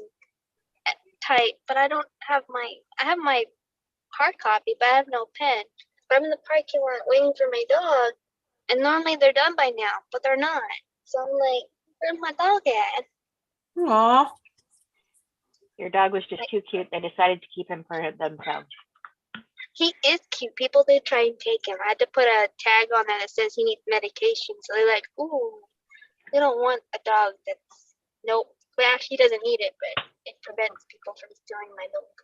type, but I don't have I have my hard copy, but I have no pen. But I'm in the parking lot waiting for my dog, and normally they're done by now, but they're not. So I'm like, where's my dog at? Aw. Your dog was just too cute. They decided to keep him for themselves. He is cute. People did try and take him. I had to put a tag on that says he needs medication. So they're like, ooh, they don't want a dog that's, nope. But actually, he doesn't need it, but it prevents people from stealing my milk.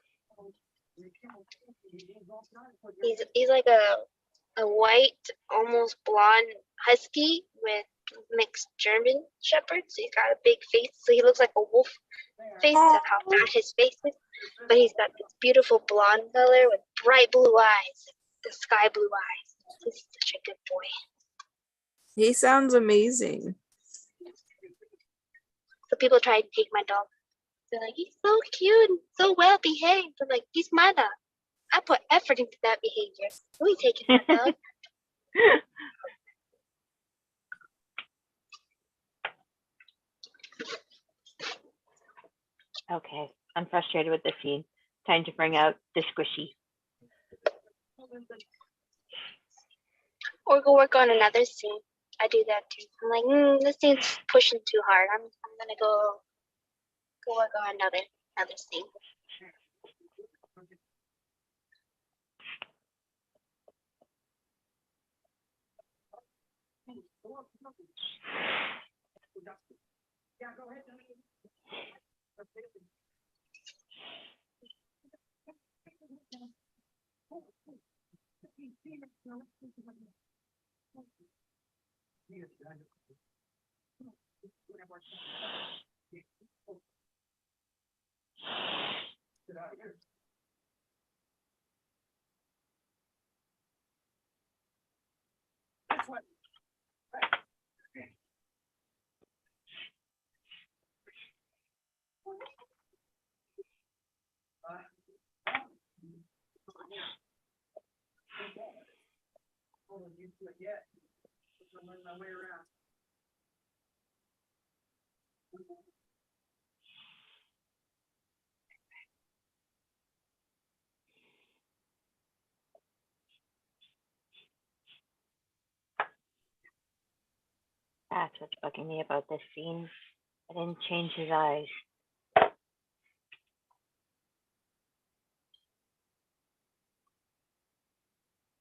He's like a white, almost blonde husky with mixed German shepherd. So he's got a big face. So he looks like a wolf face. That's how fat his face is. But he's got this beautiful blonde color with bright blue eyes, the sky blue eyes. He's such a good boy. He sounds amazing. So people try to take my dog. They're like, he's so cute and so well behaved. I'm like, he's my dog. I put effort into that behavior. We ain't taking my dog. Okay, I'm frustrated with this scene. Time to bring out the squishy. Or go work on another scene. I do that too. I'm like, this scene's pushing too hard. I'm gonna go work on another scene. Yeah, go ahead. That's what. Yet. I'm on my way around. That's what's bugging me about this scene. I didn't change his eyes.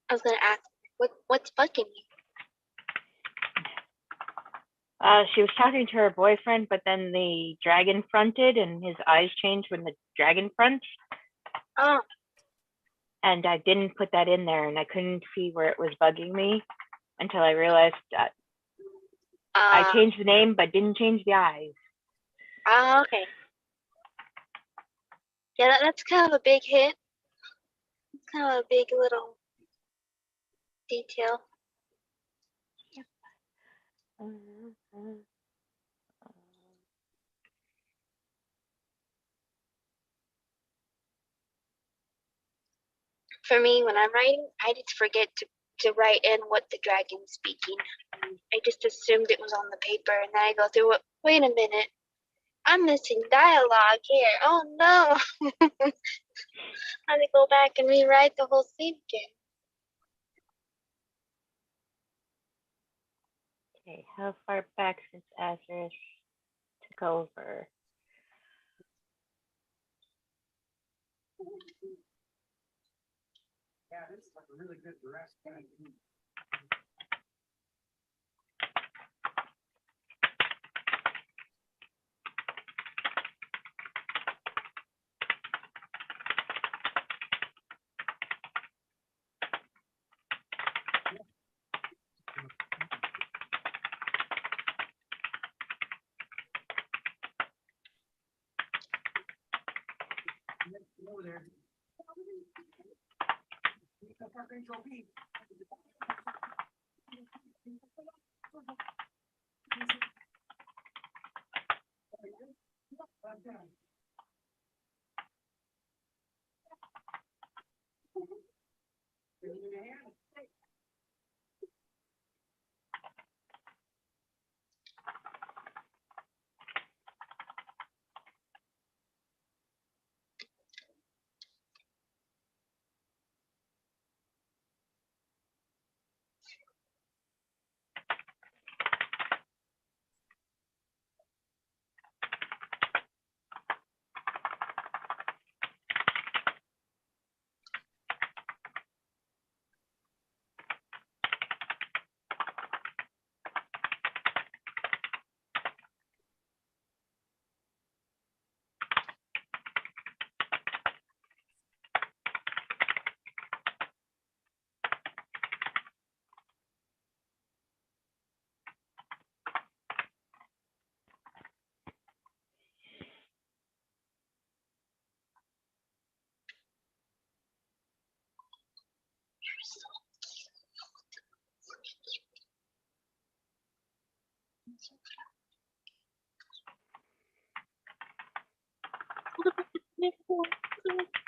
I was gonna ask, what's bugging you? She was talking to her boyfriend, but then the dragon fronted and his eyes changed when the dragon fronts. Oh, And I didn't put that in there, and I couldn't see where it was bugging me until I realized that I changed the name, but didn't change the eyes. Okay. Yeah, that's kind of a big hit. It's kind of a big little detail. For me, when I'm writing, I just forget to write in what the dragon's speaking. I just assumed it was on the paper, and then I go through it. Wait a minute, I'm missing dialogue here. Oh no! I have to go back and rewrite the whole scene again. Okay, how far back since Azarus took over? Yeah, this is like a really good dress. Over there.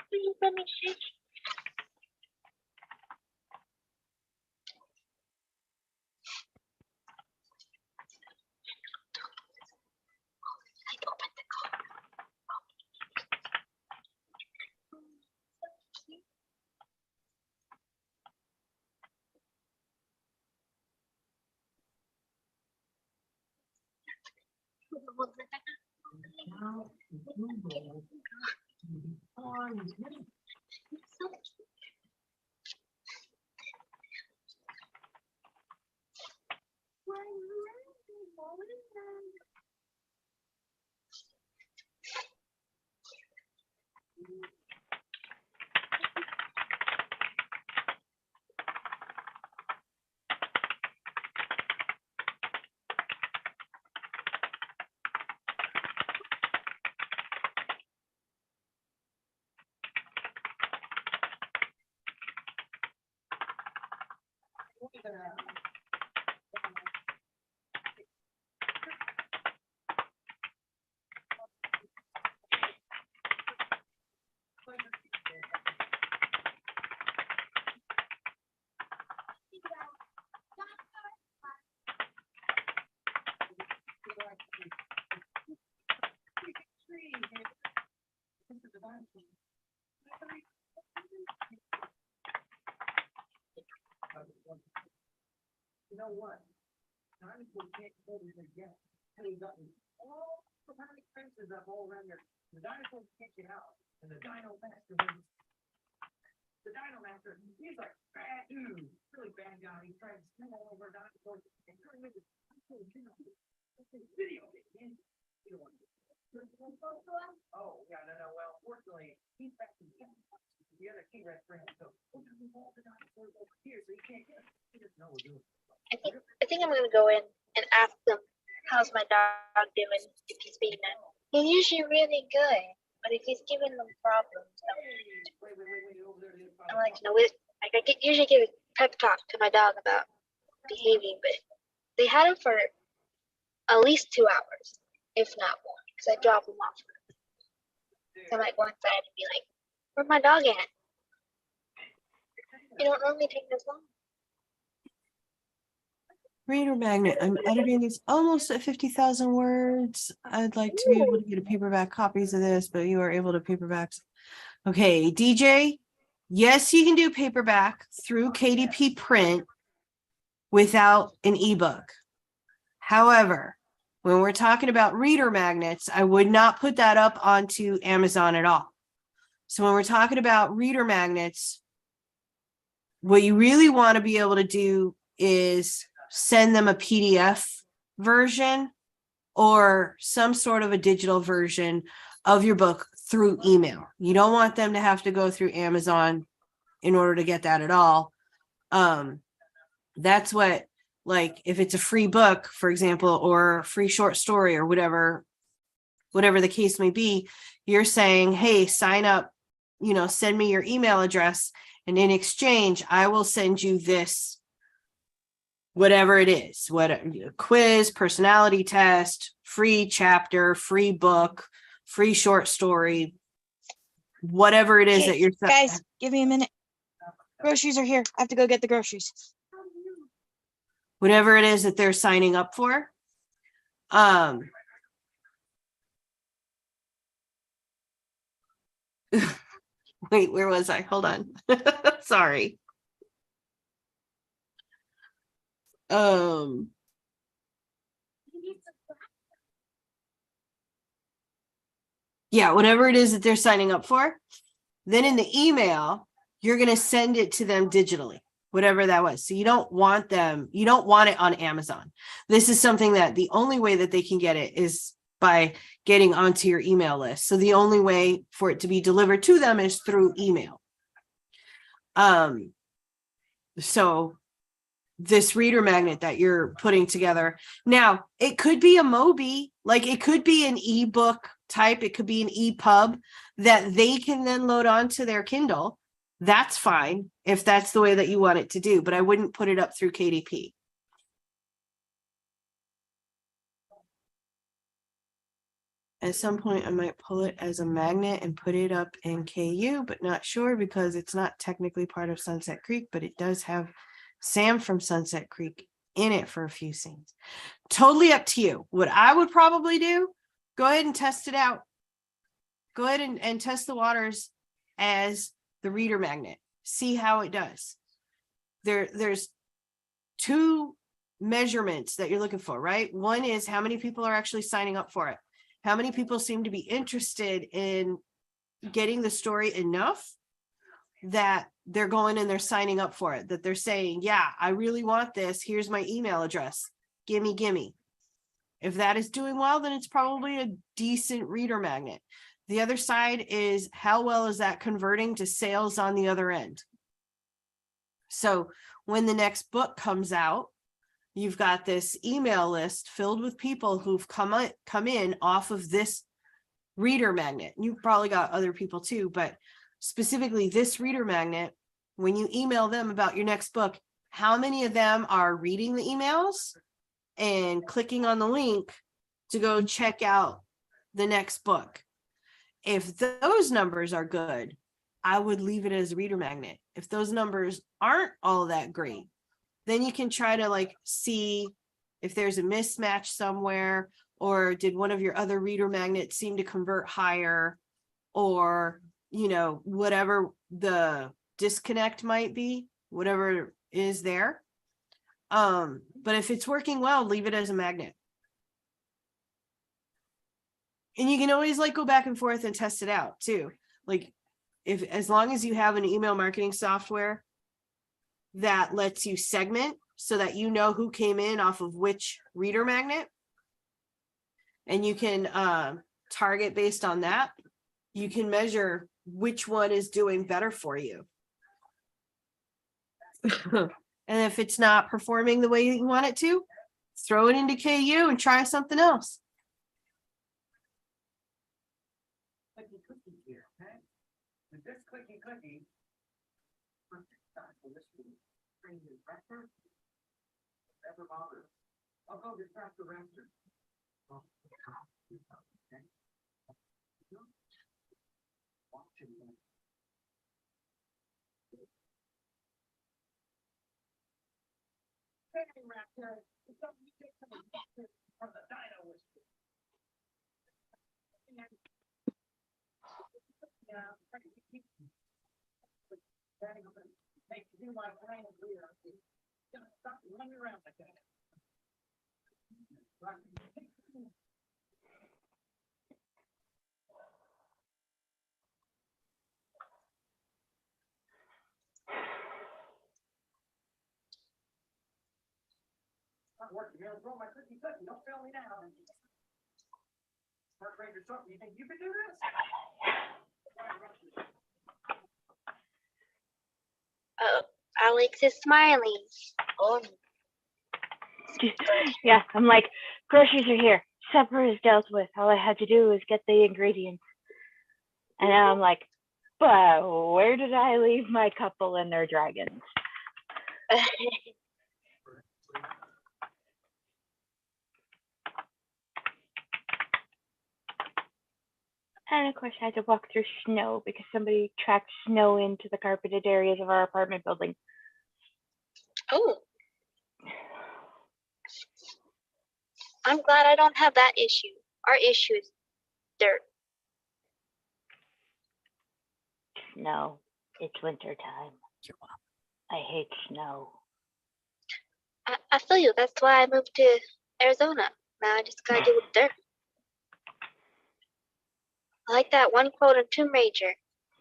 Please let me shake. You know what? Times will can't hold it again. Having gotten all the fences up all around there, the dinosaurs can't get out, and the Dino Master he's like bad dude, really bad guy. He tried to steal all over dinosaurs and turn him into video game. You don't want to. Oh yeah, no. Well, fortunately, he's back in the other king rat friend, so we'll just move all the dinosaurs over here, so he can't get it. He doesn't know we're doing it. I think I'm gonna go in and ask them how's my dog doing if he's being that. He's usually really good, but if he's giving them problems, I like to know it. Like usually give a pep talk to my dog about behaving, but they had him for at least 2 hours, if not more, because I drop him off. So I might go inside and be like, "Where's my dog at?" You don't normally take this long. Reader magnet. I'm editing this almost at 50,000 words. I'd like to be able to get a paperback copies of this, but you are able to paperbacks. Okay, DJ. Yes, you can do paperback through KDP print without an ebook. However, when we're talking about reader magnets, I would not put that up onto Amazon at all. So when we're talking about reader magnets, what you really want to be able to do is send them a PDF version or some sort of a digital version of your book through email. You don't want them to have to go through Amazon in order to get that at all. That's what, like, if it's a free book, for example, or free short story or whatever the case may be, you're saying, hey, sign up, send me your email address. And in exchange, I will send you this, whatever it is, what quiz, personality test, free chapter, free book, free short story, whatever it is Okay, that you're Guys, give me a minute. Groceries are here. I have to go get the groceries. whatever it is that they're signing up for. Wait, where was I? Hold on. Sorry. Yeah, whatever it is that they're signing up for. Then in the email, you're going to send it to them digitally, whatever that was. So you don't want it on Amazon. This is something that the only way that they can get it is by getting onto your email list. So the only way for it to be delivered to them is through email. So this reader magnet that you're putting together now, it could be a Mobi, like it could be an ebook type, it could be an EPUB that they can then load onto their Kindle. That's fine if that's the way that you want it to do, but I wouldn't put it up through KDP. At some point, I might pull it as a magnet and put it up in KU, but not sure because it's not technically part of Sunset Creek, but it does have Sam from Sunset Creek in it for a few scenes. Totally up to you. What I would probably do, go ahead and test it out. Go ahead and test the waters as the reader magnet. See how it does. There's two measurements that you're looking for, right? One is how many people are actually signing up for it. How many people seem to be interested in getting the story enough that they're going and they're signing up for it, that they're saying, yeah, I really want this. Here's my email address. Gimme. If that is doing well, then it's probably a decent reader magnet. The other side is how well is that converting to sales on the other end? So when the next book comes out, you've got this email list filled with people who've come in off of this reader magnet. You've probably got other people too, but specifically this reader magnet, when you email them about your next book, how many of them are reading the emails and clicking on the link to go check out the next book? If those numbers are good, I would leave it as a reader magnet. If those numbers aren't all that great, then you can try to see if there's a mismatch somewhere, or did one of your other reader magnets seem to convert higher, or, whatever the disconnect might be, whatever is there. But if it's working well, leave it as a magnet. And you can always go back and forth and test it out too. As long as you have an email marketing software that lets you segment so that you know who came in off of which reader magnet, and you can target based on that, you can measure which one is doing better for you. And if it's not performing the way you want it to, throw it into KU and try something else. Clicky cookie here, okay? With this clicky cookie. Bring your record. Never bother. I'll go get past the rester. Okay. Watching them. Hanging right there. It's something you take from the dino whisper. Yeah. Make you do my brain weird. Stop running around like that. Not working. You're gonna throw my cookie. Don't fail me now. Heart rate or something. You think you can do this? Alex is smiling. Oh, Yeah, I'm like, groceries are here. Supper is dealt with. All I had to do was get the ingredients. And now I'm like, but where did I leave my couple and their dragons? And of course, I had to walk through snow because somebody tracked snow into the carpeted areas of our apartment building. oh, I'm glad I don't have that issue. Our issue is dirt. Snow. It's winter time. I hate snow. I feel you. That's why I moved to Arizona. Now I just gotta deal with dirt. I like that one quote on Tomb Raider.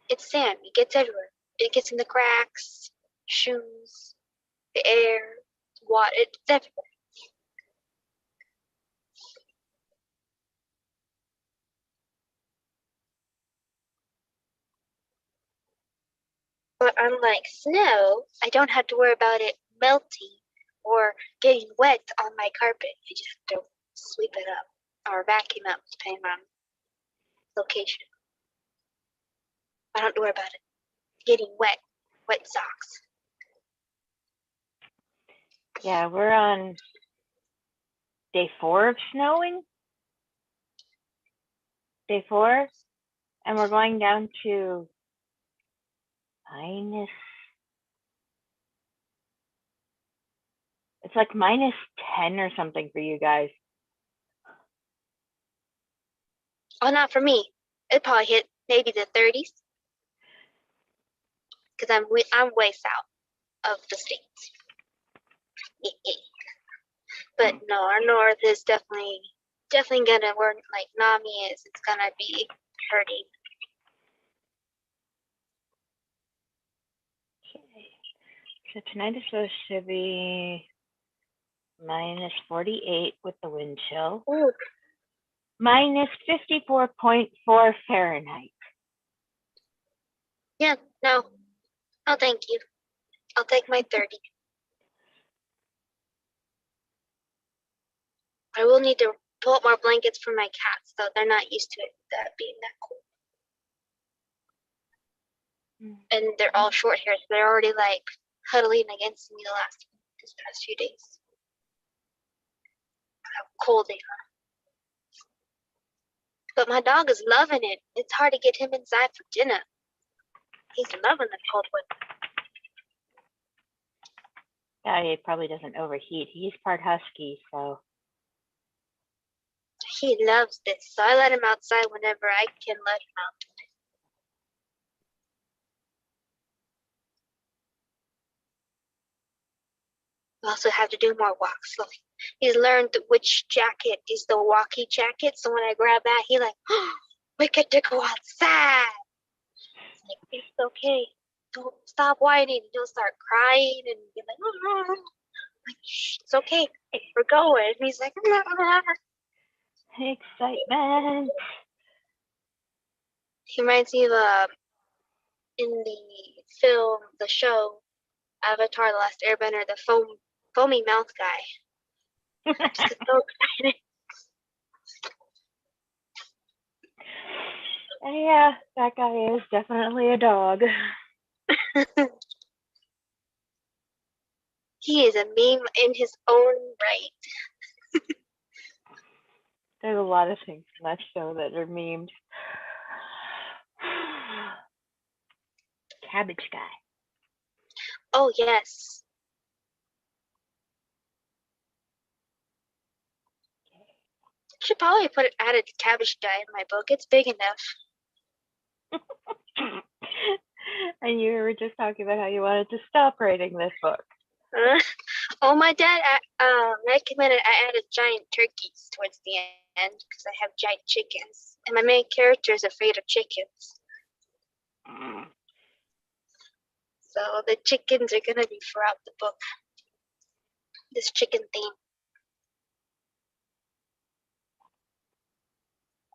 It's sand. It gets everywhere. It gets in the cracks, shoes, the air, water. It's everywhere. But unlike snow, I don't have to worry about it melting or getting wet on my carpet. I just have to sweep it up or vacuum up, depending on location. I don't have to worry about it getting wet socks. Yeah, we're on day 4 of snowing. Day 4. And we're going down to minus. It's like minus 10 or something for you guys. Oh, not for me. It probably hit maybe the 30s because I'm way south of the states. But no, our north is definitely gonna work like Nami is. It's gonna be hurting. Okay. So tonight is supposed to be minus 48 with the wind chill. Ooh, Minus 54.4 Fahrenheit. yeah, no, thank you. I'll take my 30. I will need to pull up more blankets for my cats, though. They're not used to it that being that cold. And they're all short hairs. So they're already like huddling against me this past few days. How cold they are. But my dog is loving it. It's hard to get him inside for dinner. He's loving the cold weather. Yeah, he probably doesn't overheat. He's part husky, so. He loves this. So I let him outside whenever I can let him out. I also have to do more walks. So he's learned which jacket is the walkie jacket. So when I grab that, he like, oh, we get to go outside. Like, it's okay. Don't stop whining. He'll start crying and be like, oh. Like, shh, it's okay. We're going. And he's like, Excitement. he reminds me of in the film, the show, Avatar: The Last Airbender, the foamy mouth guy. Just so excited. Yeah, that guy is definitely a dog. He is a meme in his own right. There's a lot of things in that show that are memed. Cabbage guy. Oh yes. Should probably add a cabbage guy in my book. It's big enough. And you were just talking about how you wanted to stop writing this book. Oh, my dad recommended I added giant turkeys towards the end because I have giant chickens, and my main character is afraid of chickens. So the chickens are gonna be throughout the book. This chicken theme.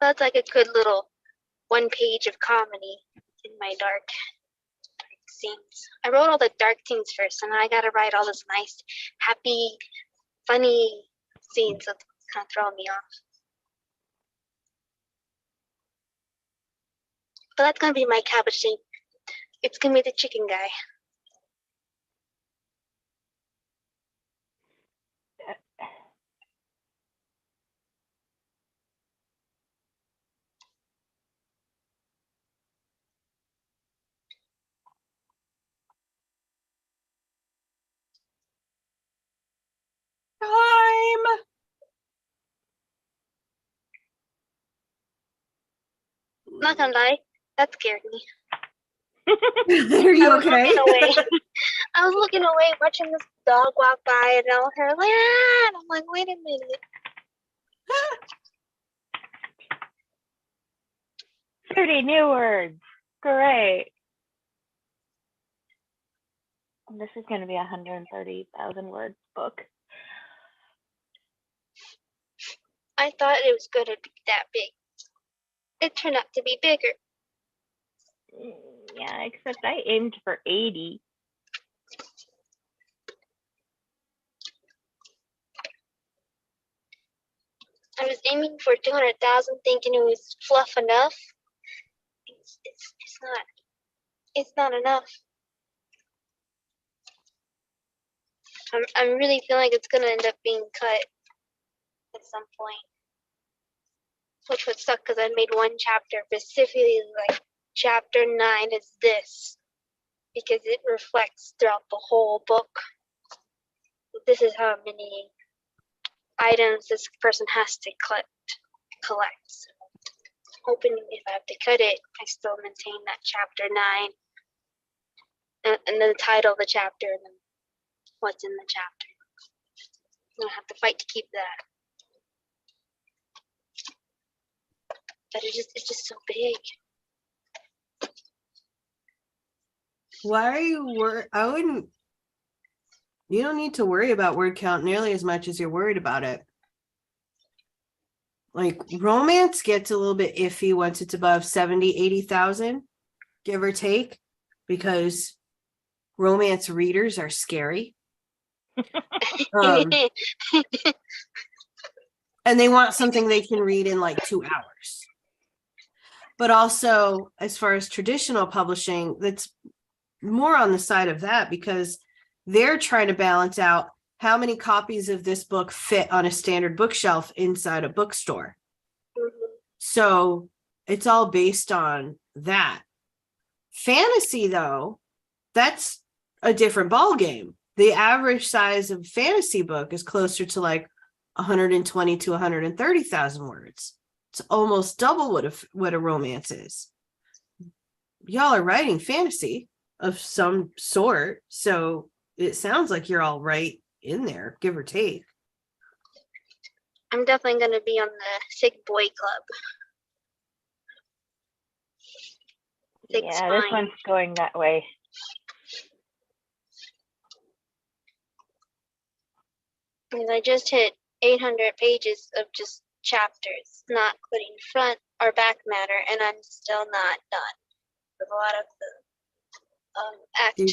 That's like a good little 1 page of comedy in my dark scenes. I wrote all the dark scenes first, and I gotta write all this nice, happy, funny scenes that's kind of throwing me off. But that's gonna be my cabbage scene. It's gonna be the chicken guy. Time. Not gonna lie, that scared me. Are you I was okay? looking away. I was looking away, watching this dog walk by, and I was her like, ah! And I'm like, wait a minute. 30 new words. Great. This is going to be a 130,000 word book. I thought it was gonna be that big. It turned out to be bigger. Yeah, except I aimed for 80. I was aiming for 200,000, thinking it was fluff enough. It's not. It's not enough. I'm really feeling like it's gonna end up being cut at some point, which would suck because I made one chapter specifically like chapter 9 is this because it reflects throughout the whole book. This is how many items this person has to collect. Hoping if I have to cut it, I still maintain that chapter 9 and then the title of the chapter and then what's in the chapter. I'm gonna have to fight to keep that. But it's just so big. Why are you I wouldn't. You don't need to worry about word count nearly as much as you're worried about it. Like romance gets a little bit iffy once it's above 70, 80,000, give or take, because romance readers are scary. And they want something they can read in like 2 hours. But also, as far as traditional publishing, that's more on the side of that because they're trying to balance out how many copies of this book fit on a standard bookshelf inside a bookstore. So it's all based on that. Fantasy, though, that's a different ball game. The average size of fantasy book is closer to like 120 to 130,000 words. It's almost double what a romance is. Y'all are writing fantasy of some sort, so it sounds like you're all right in there, give or take. I'm definitely gonna be on the sick boy club. Thick Yeah, this spine. one's going that way. Because I just hit 800 pages of just chapters, not including front or back matter, and I'm still not done with a lot of the Act 2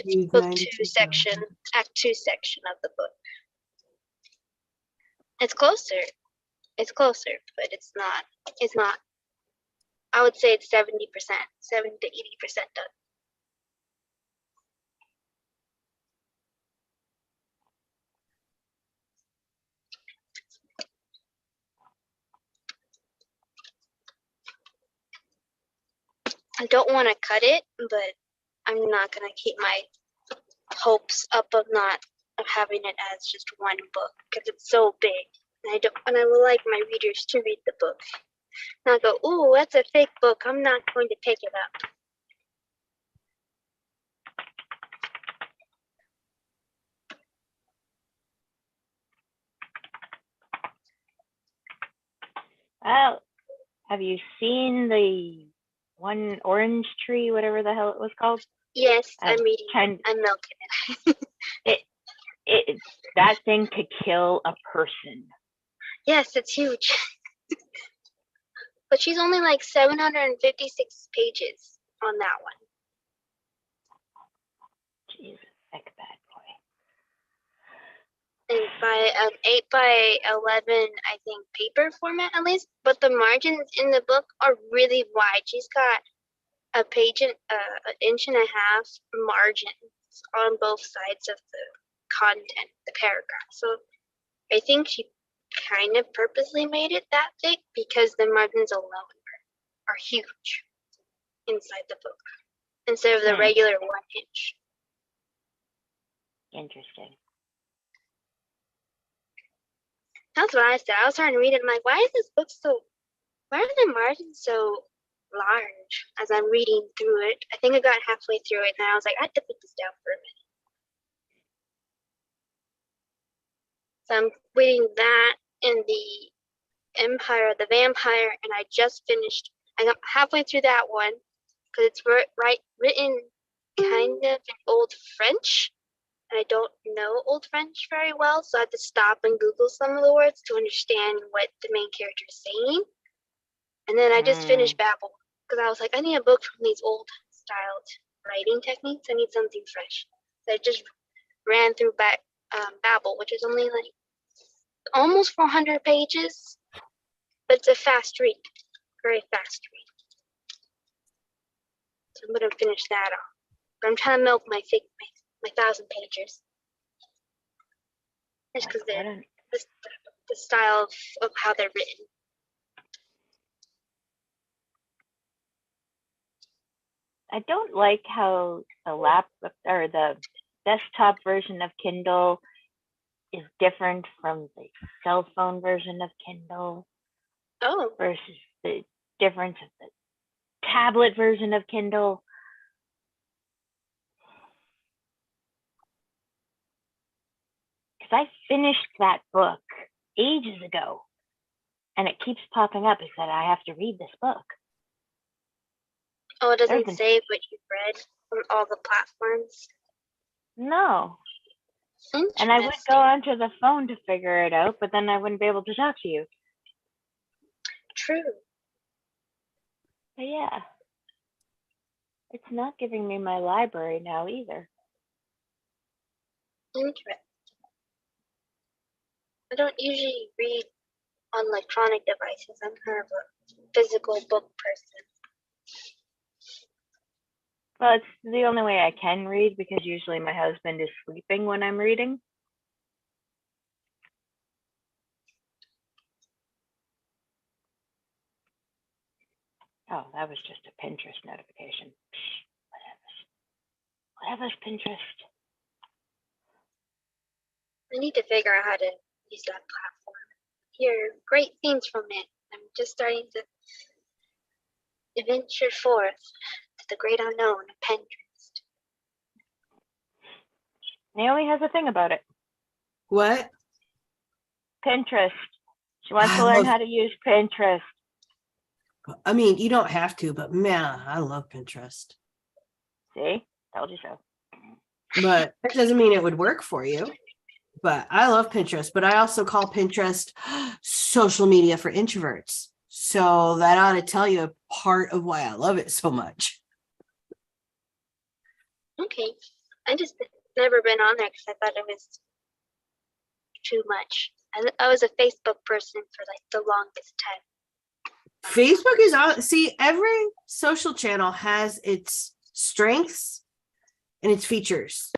section of the book. It's closer. It's closer, but it's not. It's not. I would say it's 70%, 70 to 80% done. I don't want to cut it, but I'm not gonna keep my hopes up of having it as just one book because it's so big. And I would like my readers to read the book. Not go, ooh, that's a fake book. I'm not going to pick it up. Well, have you seen the one orange tree, whatever the hell it was called? Yes, I'm I'm reading. trying- I'm milking it. That thing could kill a person. Yes, it's huge. But she's only like 756 pages on that one. Jesus, heck, bad boy. And by an 8 by 11, I think, paper format at least. But the margins in the book are really wide. She's got a page and an inch and a half margins on both sides of the content, the paragraph. So I think she kind of purposely made it that thick because the margins alone are huge inside the book instead of the regular 1 inch. Interesting. That's what I said. I was trying to read it. I'm like, why are the margins so large as I'm reading through it? I think I got halfway through it and I was like, I have to put this down for a minute. So I'm reading that in the Empire of the Vampire, and I just finished. I got halfway through that one because it's written kind of in Old French. And I don't know Old French very well, so I had to stop and Google some of the words to understand what the main character is saying. And then I just finished Babel because I was like, I need a book from these old styled writing techniques. I need something fresh. So I just ran through Babel, which is only like almost 400 pages, but it's a fast read, very fast read. So I'm gonna finish that off. But I'm trying to milk my 1,000 pages. Just because the style of how they're written. I don't like how the laptop or the desktop version of Kindle is different from the cell phone version of Kindle Oh, versus the difference of the tablet version of Kindle. Because I finished that book ages ago, and it keeps popping up. It said I have to read this book. it doesn't There's say what you've read from all the platforms. No. And I would go onto the phone to figure it out, but then I wouldn't be able to talk to you. True. But yeah, it's not giving me my library now either. Interesting. I don't usually read on electronic devices. I'm kind of a physical book person. Well, it's the only way I can read because usually my husband is sleeping when I'm reading. Oh, that was just a Pinterest notification. Whatever's Pinterest. I need to figure out how to use that platform. Hear great things from it. I'm just starting to venture forth to the great unknown of Pinterest. Naomi has a thing about it. What? Pinterest. She wants I to learn love- how to use Pinterest. I mean, you don't have to, but man, I love Pinterest. See? Told you so. But that doesn't mean it would work for you. But I love Pinterest, but I also call Pinterest social media for introverts. So that ought to tell you a part of why I love it so much. Okay. I just never been on there because I thought it was too much. I was a Facebook person for like the longest time. Facebook is on. See, every social channel has its strengths and its features,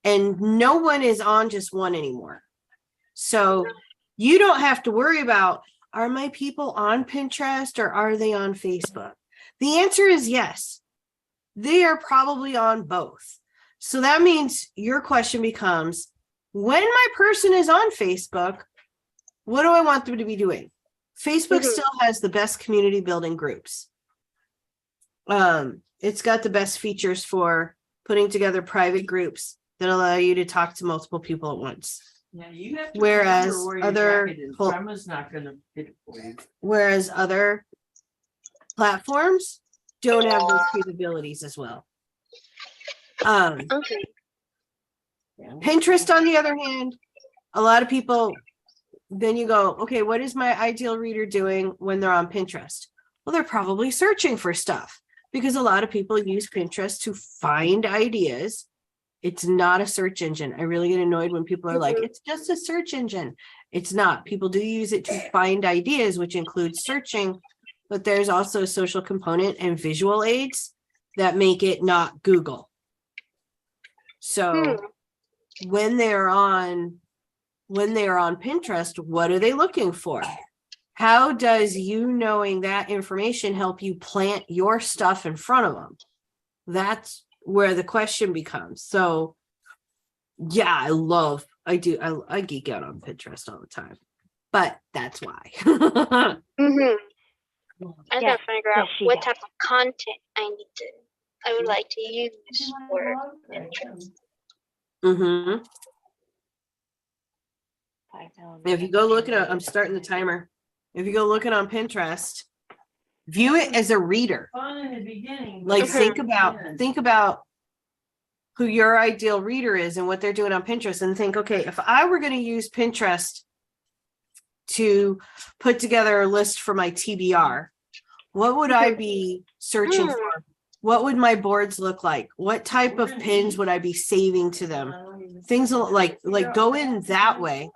and no one is on just one anymore. So you don't have to worry about, are my people on Pinterest or are they on Facebook? The answer is yes. They are probably on both. So that means your question becomes, when my person is on Facebook, what do I want them to be doing? Facebook still has the best community building groups. It's got the best features for putting together private groups that allow you to talk to multiple people at once. Yeah, you have to Whereas remember where your other jacket is. pol- Grandma's not gonna fit it for you. Whereas other platforms don't have those capabilities as well. Okay. Pinterest, on the other hand, a lot of people, then you go, okay, what is my ideal reader doing when they're on Pinterest? Well, they're probably searching for stuff, because a lot of people use Pinterest to find ideas. It's not a search engine. I really get annoyed when people are like, it's just a search engine. It's not. People do use it to find ideas, which includes searching, but there's also a social component and visual aids that make it not Google. So when they're on Pinterest, what are they looking for? How does you knowing that information help you plant your stuff in front of them? That's where the question becomes. So yeah, I geek out on Pinterest all the time, but that's why. I Yes, gotta figure out yes, she what does. type of content I would like to use for Pinterest. Mm-hmm. 5mm. If you go look at I'm starting the timer. If you go looking on Pinterest, view it as a reader. Fun in the beginning. Like but think about who your ideal reader is and what they're doing on Pinterest, and think, okay, if I were going to use Pinterest to put together a list for my TBR, what would I be searching for? What would my boards look like? What type of pins would I be saving to them? Things like go in that way.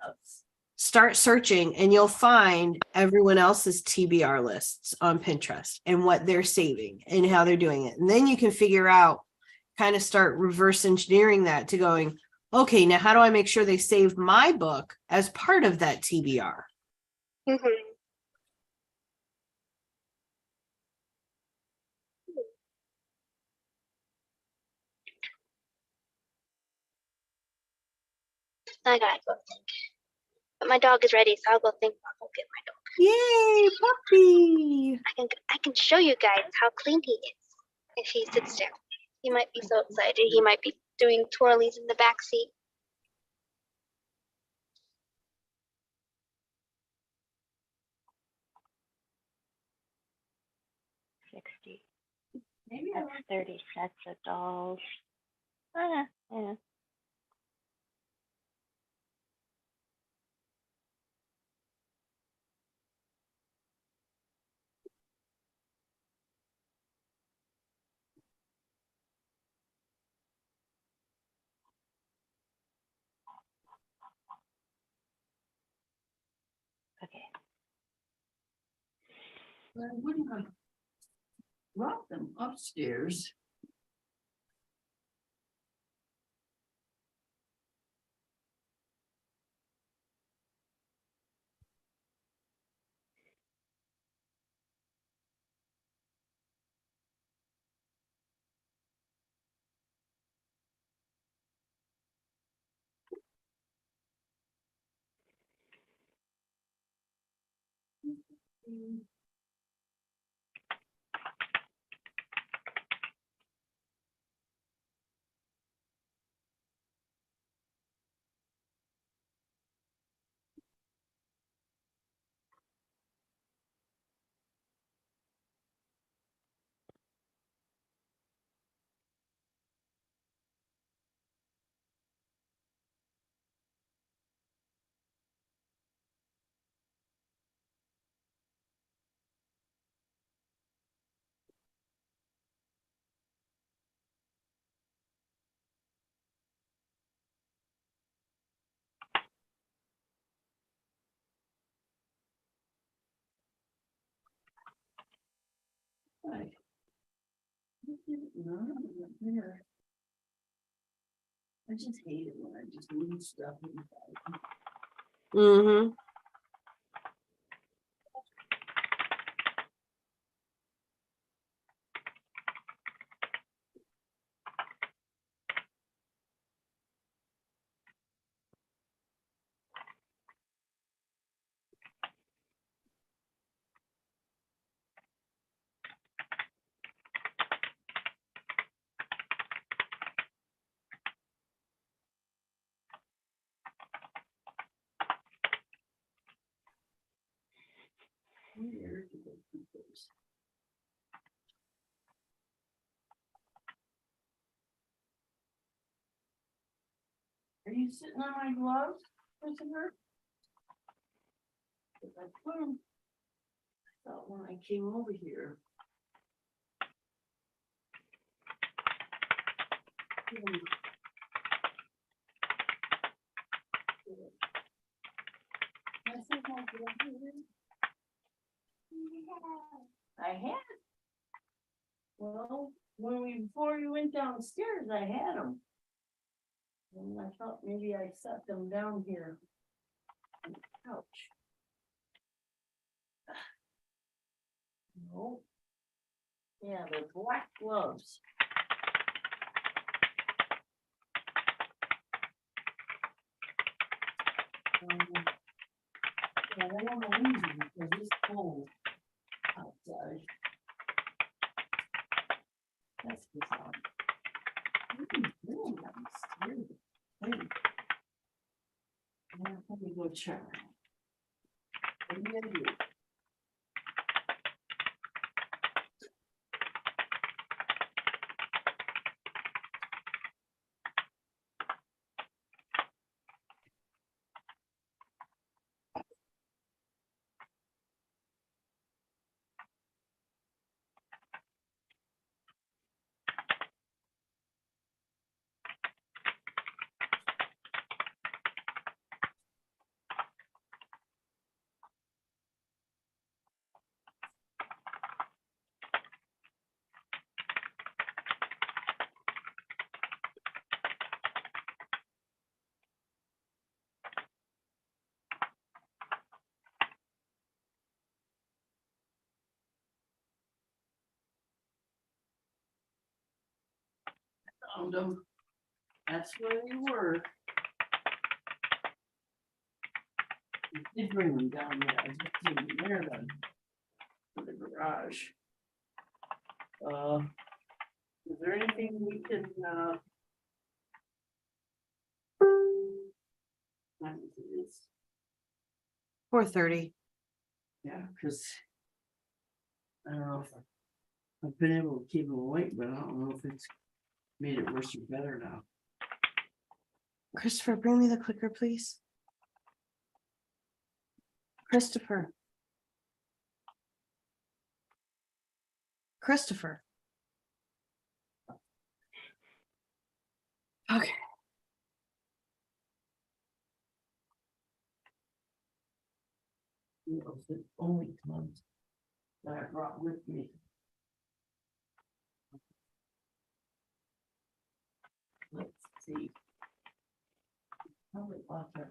Start searching and you'll find everyone else's TBR lists on Pinterest and what they're saving and how they're doing it. And then you can figure out, kind of start reverse engineering that to going, okay, now how do I make sure they save my book as part of that TBR? I gotta go think. But my dog is ready, so I'll go think. I'll go get my dog. Yay, puppy. I can show you guys how clean he is if he sits down. He might be so excited. He might be doing twirlies in the back seat. maybe That's 30 sets of dolls. Yeah. Okay. I wouldn't have brought them upstairs. No, not here. I just hate it when I just lose stuff. Mm-hmm. Where did they put those? Are you sitting on my gloves, Christopher? 'Cause I put 'em- I thought when I came over here. I had. Well, before you went downstairs, I had them. And I thought maybe I set them down here. On the couch. No. Yeah, they're black gloves. Yeah, I don't know reason because it's cold outside. That's bizarre. Really nice. Really. Let me go check. What are you gonna do? Found them. That's where they were. I did bring them down there. I just didn't wear them for the garage. Is there anything we can, what is it? 4:30. Yeah, because I don't know if I've been able to keep them awake, but I don't know if it's made it worse or better now. Christopher, bring me the clicker, please. Christopher. Christopher. Okay. You know, it's the only gloves that I brought with me. Let's see. Probably bought them.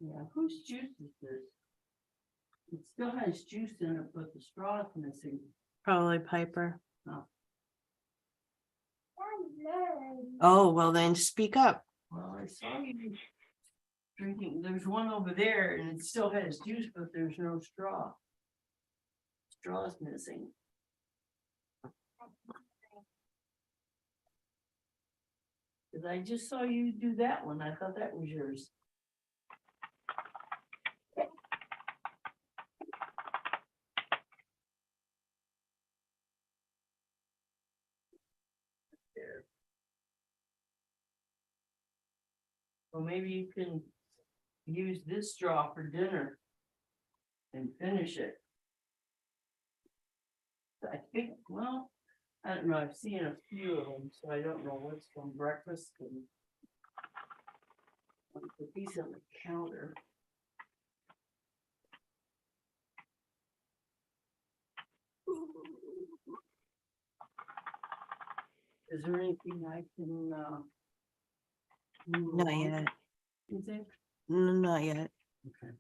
Yeah, whose juice is this? It still has juice in it, but the straw is missing. Probably Piper. Oh. Oh, well then speak up. Well, I saw you drinking, there's one over there and it still has juice, but there's no straw. Straw's missing. Cause I just saw you do that one, I thought that was yours. There. Well, maybe you can use this straw for dinner and finish it. I think, well, I don't know, I've seen a few of them, so I don't know what's from breakfast and what's a decent counter. Is there anything I can, move Not along, yet. you think? Not yet. Okay.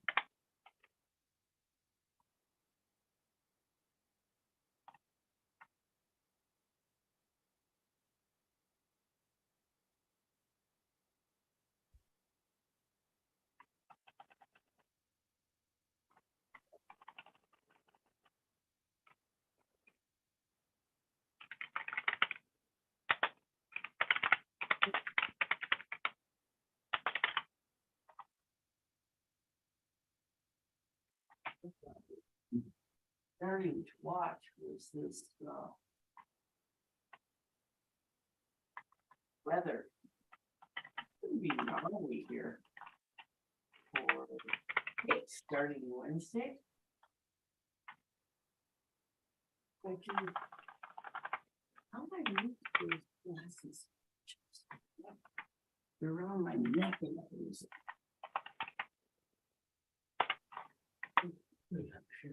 Starting to watch was this, weather. It'll be normally here for, it's starting Wednesday. But you, how am I using those glasses? They're around my neck and I lose it. Wait, I'm sure.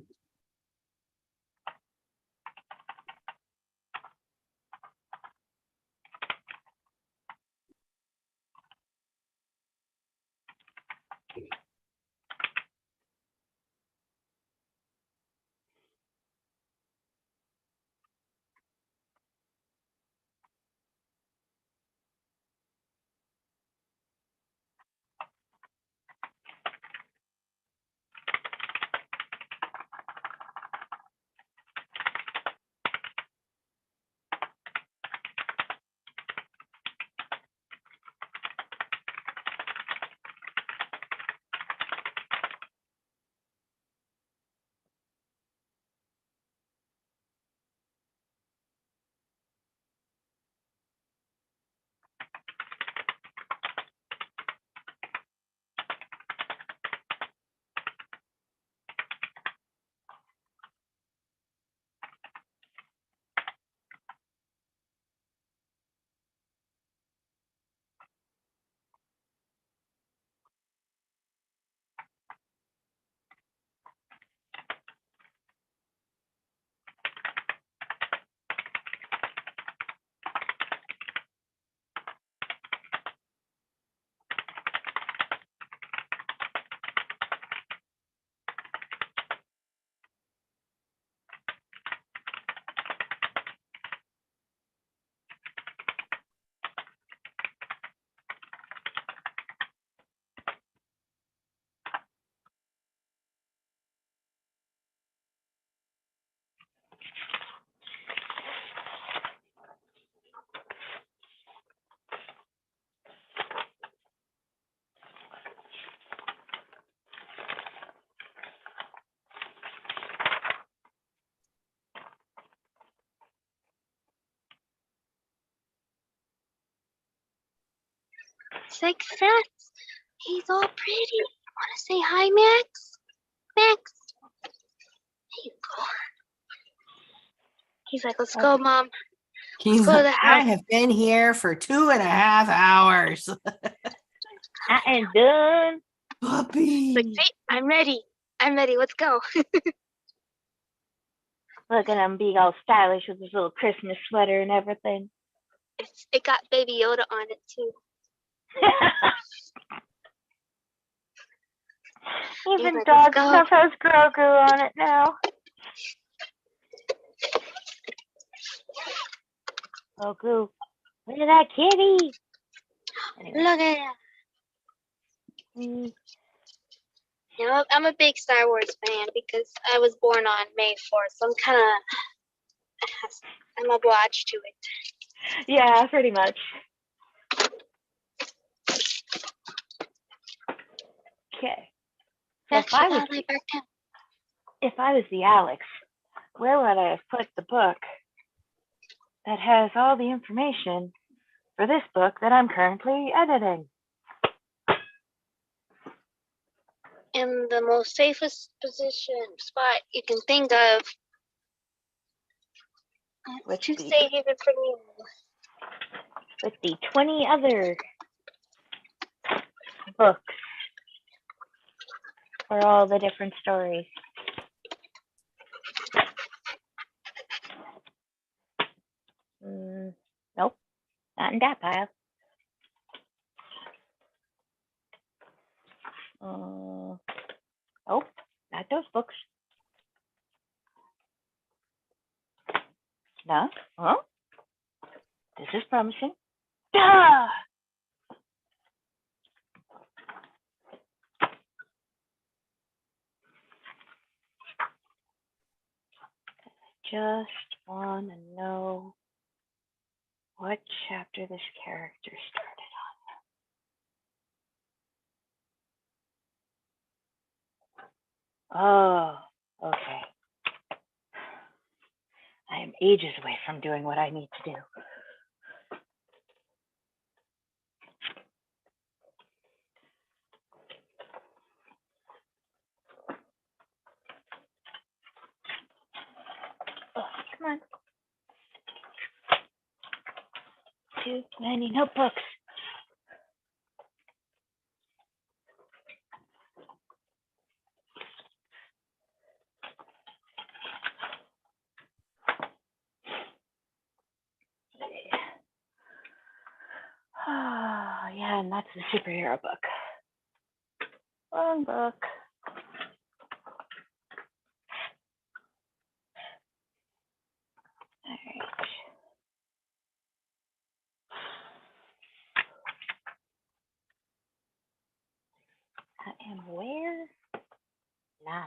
Success. He's all pretty. Want to say hi, Max? Max. There you go. He's like, let's go, Mom. He's go to like, the I house. have been here for 2.5 hours. I ain't done. Puppy. Like, see, I'm ready. I'm ready. Let's go. Look at him being all stylish with his little Christmas sweater and everything. It got Baby Yoda on it too. Even like, dog let's go. stuff has Grogu on it now. Grogu, look at that kitty. Anyway. Look at him. Mm. You know, I'm a big Star Wars fan because I was born on May 4th, so I'm obliged to it. Yeah, pretty much. Okay. So Max, you gotta lay back down. if I was the Alex, where would I have put the book that has all the information for this book that I'm currently editing? In the most safest spot you can think of. with Too the safe even for me. 20 other books for all the different stories. Nope, not in that pile. Nope, not those books. No, oh, this is promising. Duh! Just want to know what chapter this character started on. Oh, okay. I am ages away from doing what I need to do. Oh, come on. Too many notebooks. Oh, yeah, and that's the superhero book. Wrong book. All right. I am where? 9.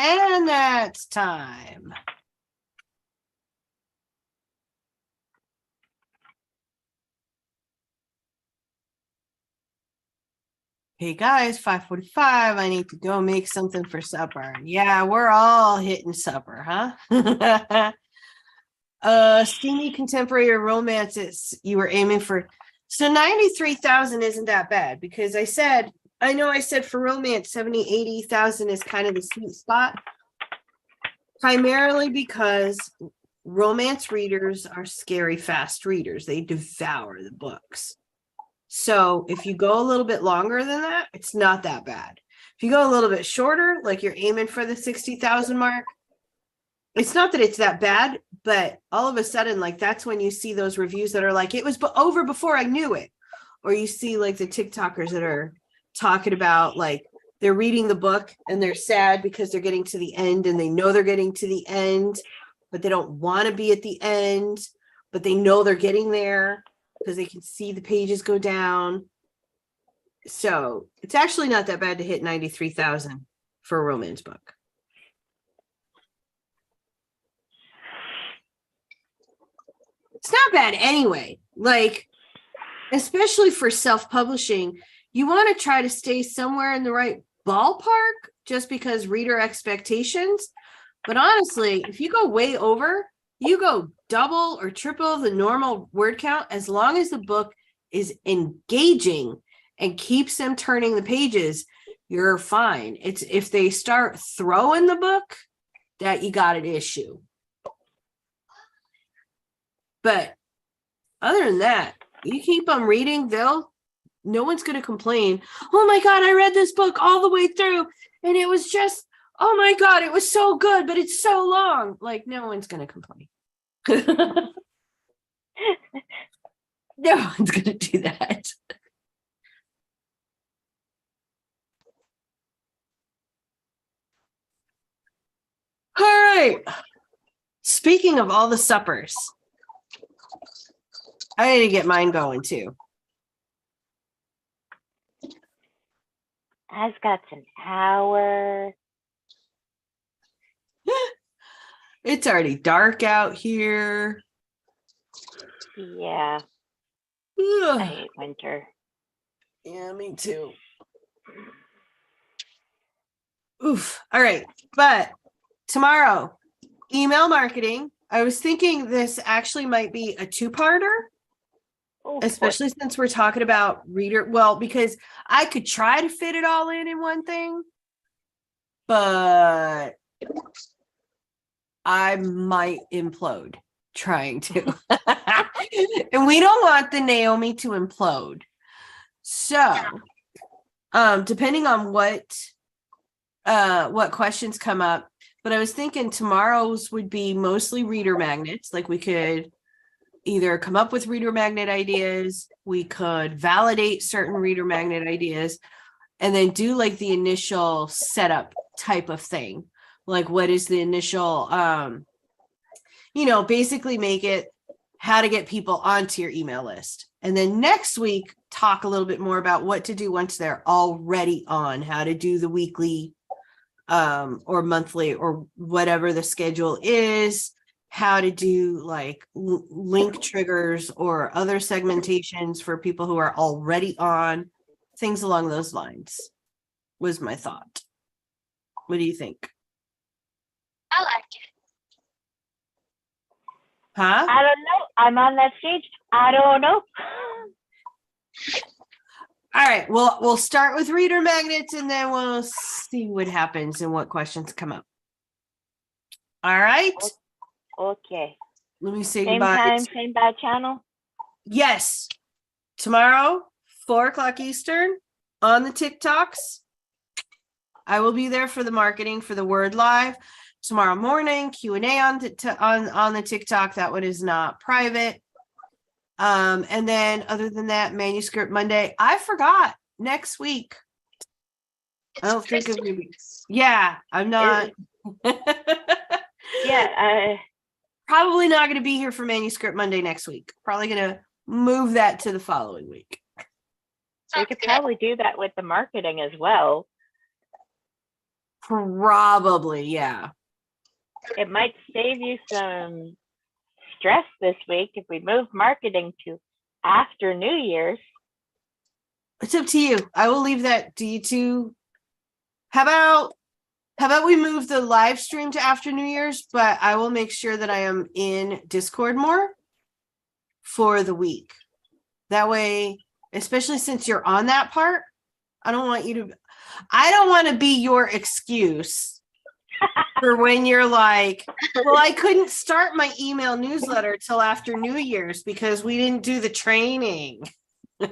And that's time. Hey guys, 5:45. I need to go make something for supper. Yeah, we're all hitting supper, huh? Steamy contemporary or romances you were aiming for. So 93,000 isn't that bad because I know I said for romance 70, 80,000 is kind of the sweet spot. Primarily because romance readers are scary fast readers. They devour the books. So if you go a little bit longer than that, it's not that bad. If you go a little bit shorter, like you're aiming for the 60,000 mark, it's not that it's that bad, but all of a sudden, like that's when you see those reviews that are like, it was over before I knew it. Or you see like the TikTokers that are talking about like they're reading the book and they're sad because they're getting to the end and they know they're getting to the end, but they don't want to be at the end, but they know they're getting there because they can see the pages go down. So it's actually not that bad to hit 93,000 for a romance book. It's not bad anyway. Like, especially for self-publishing, you want to try to stay somewhere in the right ballpark just because reader expectations. But honestly, if you go way over, you go double or triple the normal word count, as long as the book is engaging and keeps them turning the pages, you're fine. It's if they start throwing the book that you got an issue. But other than that, you keep them reading, no one's going to complain. Oh my God, I read this book all the way through and it was just, oh my God, it was so good, but it's so long. Like, no one's going to complain. No one's going to do that. All right. Speaking of all the suppers, I need to get mine going too. I've got an hour. It's already dark out here. Yeah, Ugh. I hate winter. Yeah, me too. Oof. All right. But tomorrow, email marketing. I was thinking this actually might be a two-parter, Oh, especially since we're talking about reader. Well, because I could try to fit it all in one thing, but I might implode trying to. And we don't want the Naomi to implode. So, depending on what questions come up, but I was thinking tomorrow's would be mostly reader magnets. Like we could either come up with reader magnet ideas, we could validate certain reader magnet ideas, and then do like the initial setup type of thing. Like what is the initial, basically make it how to get people onto your email list. And then next week, talk a little bit more about what to do once they're already on, how to do the weekly or monthly or whatever the schedule is, how to do like link triggers or other segmentations for people who are already on, things along those lines was my thought. What do you think? I like it. Huh? I don't know. I'm on that stage. I don't know. All right. Well, we'll start with reader magnets and then we'll see what happens and what questions come up. All right. Okay. Let me say Same goodbye. time, same bad channel. Yes. Tomorrow, 4:00 Eastern on the TikToks. I will be there for the marketing for the Word Live. Tomorrow morning, Q&A on the TikTok. That one is not private. And then other than that, Manuscript Monday. I forgot next week. I don't think it's gonna be. Yeah, I'm not. Yeah. Probably not going to be here for Manuscript Monday next week. Probably going to move that to the following week. We could probably do that with the marketing as well. Probably, yeah. It might save you some stress this week if we move marketing to after New Year's. It's up to you. I will leave that to you two. How about we move the live stream to after New Year's, but I will make sure that I am in Discord more for the week. That way, especially since you're on that part, I don't want to be your excuse for when you're like, well, I couldn't start my email newsletter till after New Year's because we didn't do the training. No.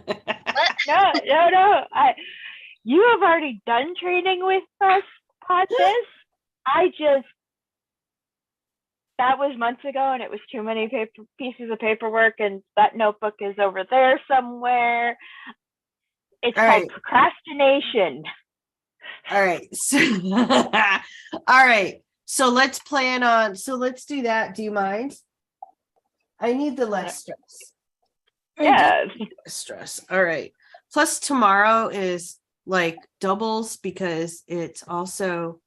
You have already done training with us, Podsis. That was months ago, and it was too many pieces of paperwork, and that notebook is over there somewhere. It's All called right. procrastination. All right. So, all right. So let's let's do that. Do you mind? I need the less stress. Yeah. Stress. All right. Plus tomorrow is like doubles because it's also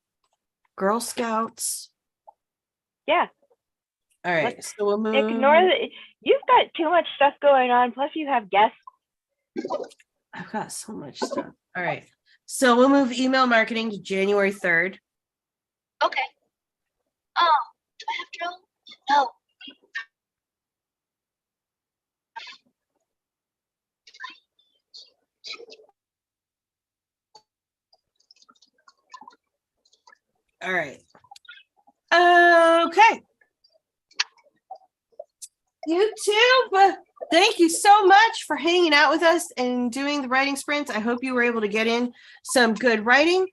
Girl Scouts. Yeah. All right. So we'll move. Ignore you've got too much stuff going on. Plus you have guests. I've got so much stuff. All right. So we'll move email marketing to January 3rd. Okay. Oh, do I have to roll? No. All right. Okay. YouTube, thank you so much for hanging out with us and doing the writing sprints. I hope you were able to get in some good writing.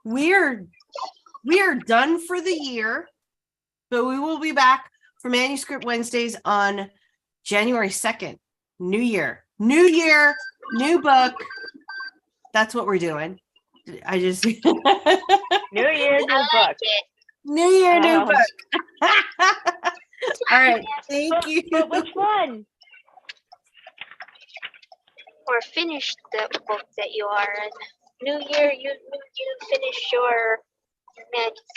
We are done for the year, but we will be back for Manuscript Wednesdays on January 2nd. New year, new book. That's what we're doing. I just New Year, new book. New year, new book. All right, thank you. But which one? Or finish the book that you are in. New year, you finish your manuscript.